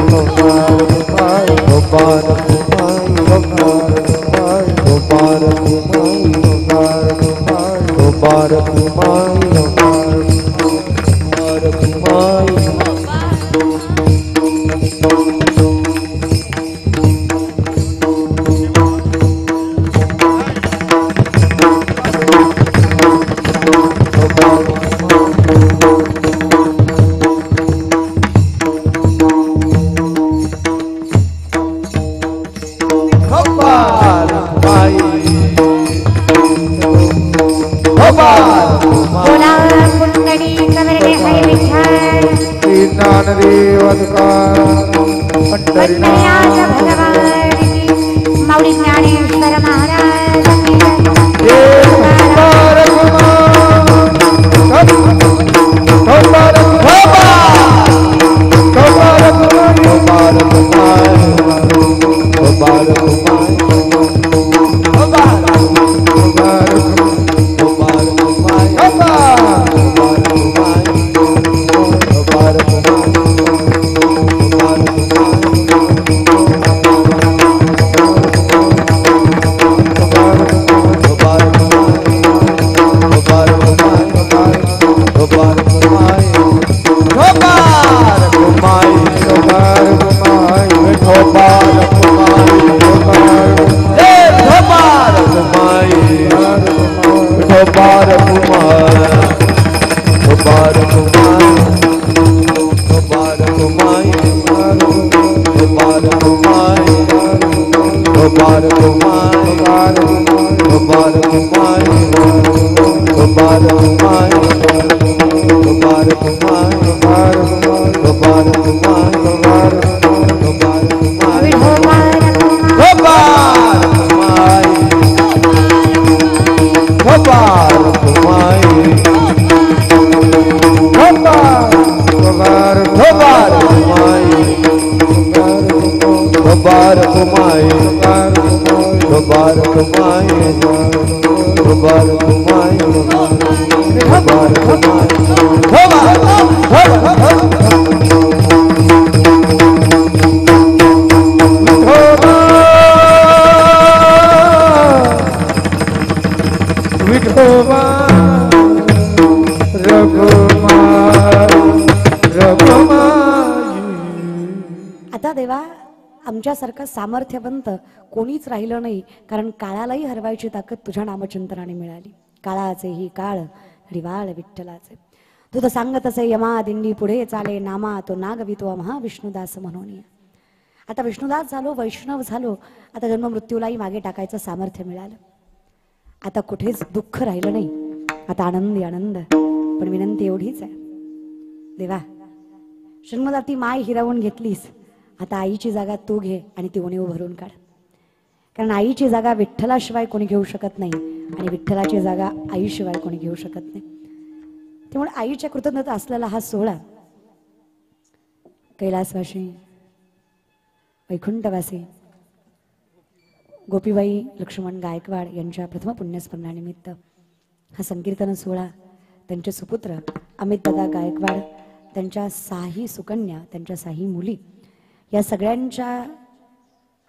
बोला कुंडली कवरडे हरी विठ्ठल पंढरीनाथ भगवान की माऊली ज्ञानेश्वर महाराज की आता देवा आमच्यासारखं सामर्थ्यवंत कोणीच राहिलं नाही, कारण काळालाही हरवायची ताकद तुझ्या नामचिंतनाने मिळाली. काळाचे ही काळ रिवाळ विठ्ठलाचे, तू तर सांगत असे यमा दिंडी पुढे चाले, नामा तो नागवितो महाविष्णुदास म्हणून. आता विष्णुदास झालो, वैष्णव झालो, आता जन्म मृत्यूलाही मागे टाकायचं सामर्थ्य मिळालं. आता कुठेच दुःख राहिलं नाही, आता आनंदी आनंद. पण विनंती एवढीच आहे देवा, जन्मदाती माय हिरावून घेतलीस, आता आईची जागा तू घे आणि ती उणीव भरून काढ. कारण आईची जागा विठ्ठलाशिवाय कोणी घेऊ शकत नाही आणि विठ्ठलाची जागा आईशिवाय कोणी घेऊ शकत नाही. त्यामुळे आईच्या कृतज्ञता असलेला हा सोहळा कैलासवासी, वैकुंठवासी गोपीबाई लक्ष्मण गायकवाड यांच्या प्रथम पुण्यस्मरणानिमित्त हा संकीर्तन सोहळा त्यांचे सुपुत्र अमितदादा गायकवाड, त्यांच्या 6 सुकन्या, त्यांच्या 6 मुली, या सगळ्यांच्या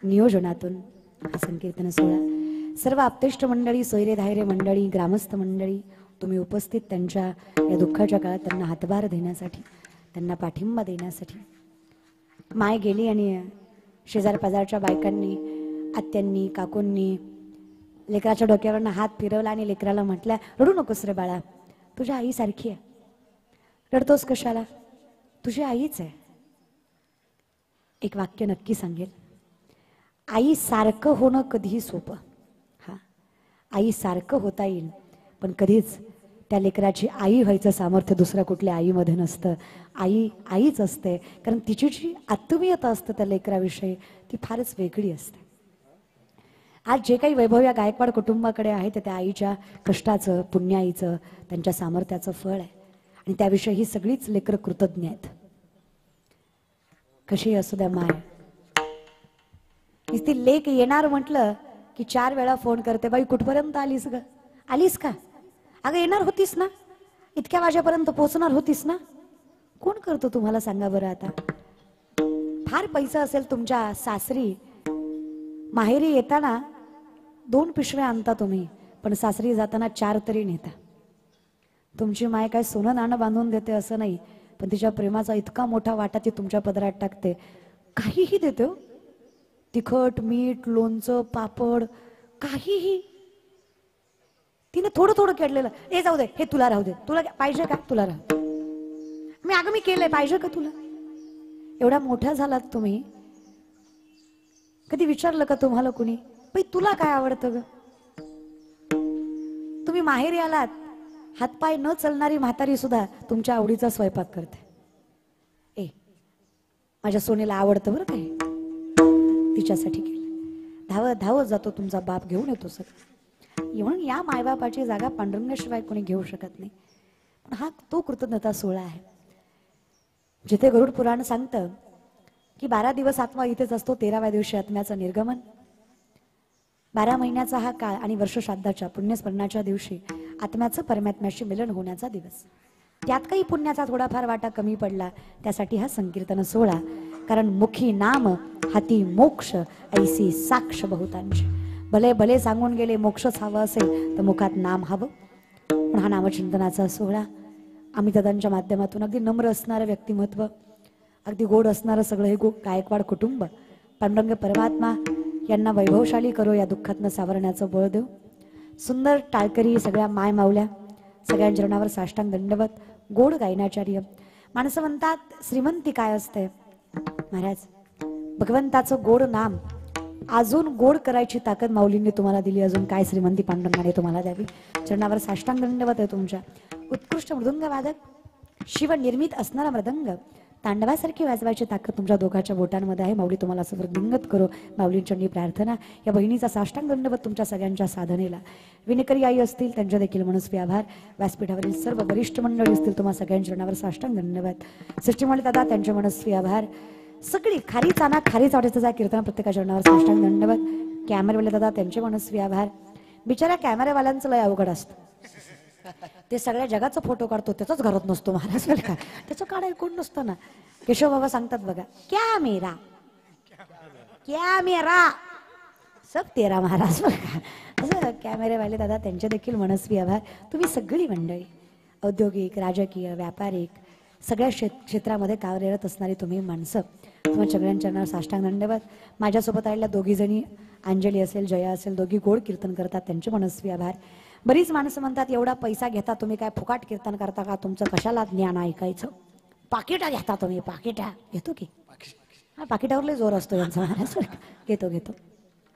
नियोजनातून हा संकीर्तन सोहळा. सर्व आप्तेष्ट मंडळी, सोयरे धायरे मंडळी, ग्रामस्थ मंडळी तुम्ही उपस्थित, त्यांच्या या दुःखाच्या काळात त्यांना हातभार देण्यासाठी, त्यांना पाठिंबा देण्यासाठी. माय गेली आणि शेजार पाजारच्या बायकांनी, आत्यांनी, काकूंनी लेकराच्या डोक्यावरनं हात फिरवला आणि लेकराला म्हटल्या, रडू नकोस रे बाळा, तुझ्या आईसारखी आहे, रडतोस कशाला, तुझी आईच आहे. एक वाक्य नक्की सांगेल, आई सारखं होणं कधीही सोपं. हा, आई सारखं होता येईल, पण कधीच त्या लेकराची आई व्हायचं सामर्थ्य दुसऱ्या कुठल्या आईमध्ये नसतं. आई आईच असते, कारण तिची जी आत्मीयता असते त्या लेकराविषयी ती फारच वेगळी असते. आज जे काही वैभव या गायकवाड कुटुंबाकडे आहे ते त्या आईच्या कष्टाचं, पुण्याईचं, त्यांच्या सामर्थ्याचं फळ आहे आणि त्याविषयी ही सगळीच लेकरं कृतज्ञ आहेत. कशी असू द्या माय, ती लेक येणार म्हटलं की 4 वेळा फोन करते, बाई कुठपर्यंत आलीस ग, आलीस का, अगं येणार होतीस ना, इतक्या वाजेपर्यंत पोहोचणार होतीस ना. कोण करतो तुम्हाला सांगा बरं. आता फार पैसा असेल तुमच्या सासरी, माहेरी येताना 2 पिशव्या आणता तुम्ही, पण सासरी जाताना 4 तरी नेता. तुमची माय काय सोनं नाणं बांधून देते असं नाही, पण तिच्या प्रेमाचा इतका मोठा वाटा ती तुमच्या पदरात टाकते. काहीही देते हो, तिखट मीठ लोणचं पापड काहीही. तिने थोडं थोडं केलेलं, ए जाऊ दे हे तुला राहू दे, तुला पाहिजे का तुला राहू. मी केलंय पाहिजे का तुला. एवढा मोठा झालात तुम्ही, कधी विचारलं का तुम्हाला कुणी बाई तुला काय आवडतं ग. तुम्ही माहेरी आलात, हातपाय न चलणारी म्हातारी सुद्धा तुमच्या आवडीचा स्वयंपाक करते. ए माझ्या सोनेला आवडतं बरं काय, तिच्यासाठी केलं. धावत धावत जातो तुमचा बाप, घेऊन येतो सगळं. म्हणून या मायबापाची जागा पांडुरंगाशिवाय कोणी घेऊ शकत नाही. पण हा तो कृतज्ञता सोहळा आहे जिथे गरुड पुराण सांगतं की 12 दिवस आत्मा इथेच असतो, 13व्या दिवशी आत्म्याचं निर्गमन. 12 महिन्याचा हा काळ आणि वर्ष श्राद्धाच्या पुण्यस्मरणाच्या दिवशी आत्म्याचं परमात्म्याशी मिलन होण्याचा दिवस. त्यात काही पुण्याचा थोडाफार वाटा कमी पडला, त्यासाठी हा संकीर्तन सोहळा. कारण मुखी नाम हाती मोक्ष ऐसी साक्ष बहुतांश. भले भले सांगून गेले मोक्षच हवं असेल तर मुखात नाम हवं. पण हा नामचिंतनाचा सोहळा आम्ही दादांच्या माध्यमातून अगदी नम्र असणारं व्यक्तिमत्व, अगदी गोड असणारं सगळं हे गायकवाड कुटुंब पांडुरंग परमात्मा यांना वैभवशाली करो, या दुःखातनं सावरण्याचं बळ देऊ. सुंदर टाळकरी सगळ्या माय माऊल्या, सगळ्यांच्या चरणावर साष्टांग दंडवत. गोड गायनाचार्य. माणसं म्हणतात श्रीमंती काय असते. महाराज भगवंताचं गोड नाम अजून गोड करायची ताकद माऊलींनी तुम्हाला दिली. अजून काय श्रीमंती पांडुरंगाने तुम्हाला द्यावी. चरणावर साष्टांग दंडवत आहे तुमच्या. उत्कृष्ट मृदंग वादक, शिवनिर्मित असणारा मृदंग तांडवासारखी वाजवायची ताकद तुमच्या दोघांच्या बोटांमध्ये आहे. माऊली तुम्हाला असं वृद्धिंगत करो. माऊलींच्या प्रार्थना. या बहिणीचा साष्टांग दंडवत तुमच्या सगळ्यांच्या साधनेला. विनेकरी आई असतील त्यांच्या देखील मनस्वी आभार. व्यासपीठावरील सर्व वरिष्ठ मंडळी असतील तुम्हा सगळ्यांच्या चरणावर साष्टांग दंडवत. सृष्टीमाळी दादा त्यांचे मनस्वी आभार. सगळी खारी चाना खारीच आवडीचा कीर्तन प्रत्येकाच्या चरणावर साष्टांग दंडवत. कॅमेरावाले दादा त्यांचे मनस्वी आभार. बिचारा कॅमेरावाल्यांचं लय अवघड असतं. ते सगळ्या जगाचा फोटो काढतो, त्याचाच घरात नसतो महाराज बरं का. त्याचं काढायला कोण नसतं ना. केशव बाबा सांगतात बघा, कॅमेरा सब तेरा महाराज बरं का. असं कॅमेरेवाले दादा त्यांचे देखील मनस्वी आभार. तुम्ही सगळी मंडळी औद्योगिक राजकीय व्यापारिक सगळ्या क्षेत्रामध्ये कार्यरत असणारी तुम्ही माणसं, तुम्हाला सगळ्यांच्या साष्टांग दंडवत. माझ्यासोबत आलेल्या दोघी जणी अंजली असेल जया असेल, दोघी गोड कीर्तन करतात, त्यांचे मनस्वी आभार. बरीच माणसं म्हणतात एवढा पैसा घेता तुम्ही, काय फुकाट कीर्तन करता का, तुमचं कशाला ज्ञान ऐकायचं. पाकिटा घेता तुम्ही, पाकिटा घेतो की. हा पाकिटावर लय जोर असतो यांचा महाराज. घेतो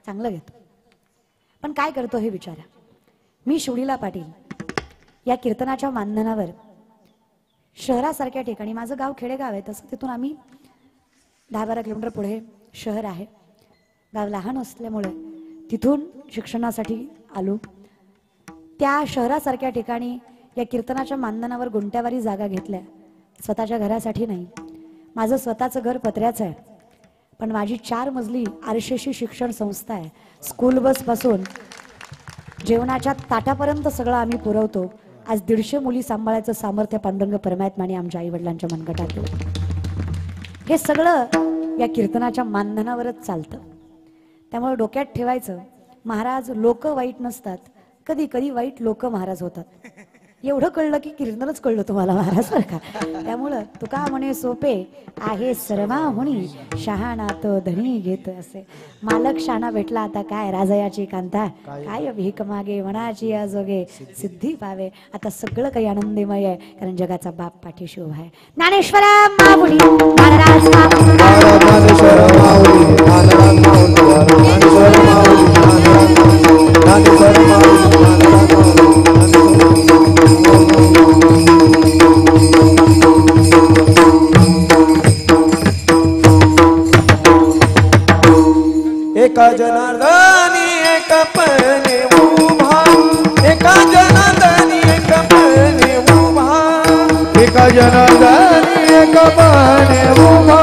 चांगलं घेतो. पण काय करतो हे विचारा. मी शिवलीला पाटील या कीर्तनाच्या मानधनावर शहरासारख्या ठिकाणी, माझं गाव खेडेगाव आहे तसं, तिथून आम्ही 10-12 किलोमीटर पुढे शहर आहे. गाव लहान असल्यामुळे तिथून शिक्षणासाठी आलो. त्या शहरासारख्या ठिकाणी या कीर्तनाच्या मानधनावर गुंट्यावारी जागा घेतल्या. स्वतःच्या घरासाठी नाही. माझं स्वतःचं घर पत्र्याचं आहे, पण माझी 4 मजली आरशेशी शिक्षण संस्था आहे. स्कूल बस पासून जेवणाच्या ताटापर्यंत सगळं आम्ही पुरवतो. आज 150 मुली सांभाळायचं सामर्थ्य पांडुरंग परमात्म्याने आमच्या आई वडिलांच्या मनगटात दिलं. हे सगळं या कीर्तनाच्या मानधनावरच चालतं. त्यामुळे डोक्यात ठेवायचं, महाराज लोक वाईट नसतात, कधी कधी वाईट लोक महाराज होतात. एवढं कळलं की कीर्तनच कळलं तुम्हाला महाराज बरं का. त्यामुळं तुका म्हणे सोपे आहे सर्वाहुनी, शहाणा तो धनी घेत असे. मालक शाणा भेटला आता काय, राजयाची कांता काय भीक मागे, मनाची आजोगे सिद्धी पावे. आता सगळं काही आनंदमय आहे, कारण जगाचा बाप पाठीशी उभा आहे. ज्ञानेश्वर माऊली महाराज, एका जनार्दनी एक पणे उभा, एका जनार्दनी एक पणे उभा, एका जनार्दनी एक पणे उभा.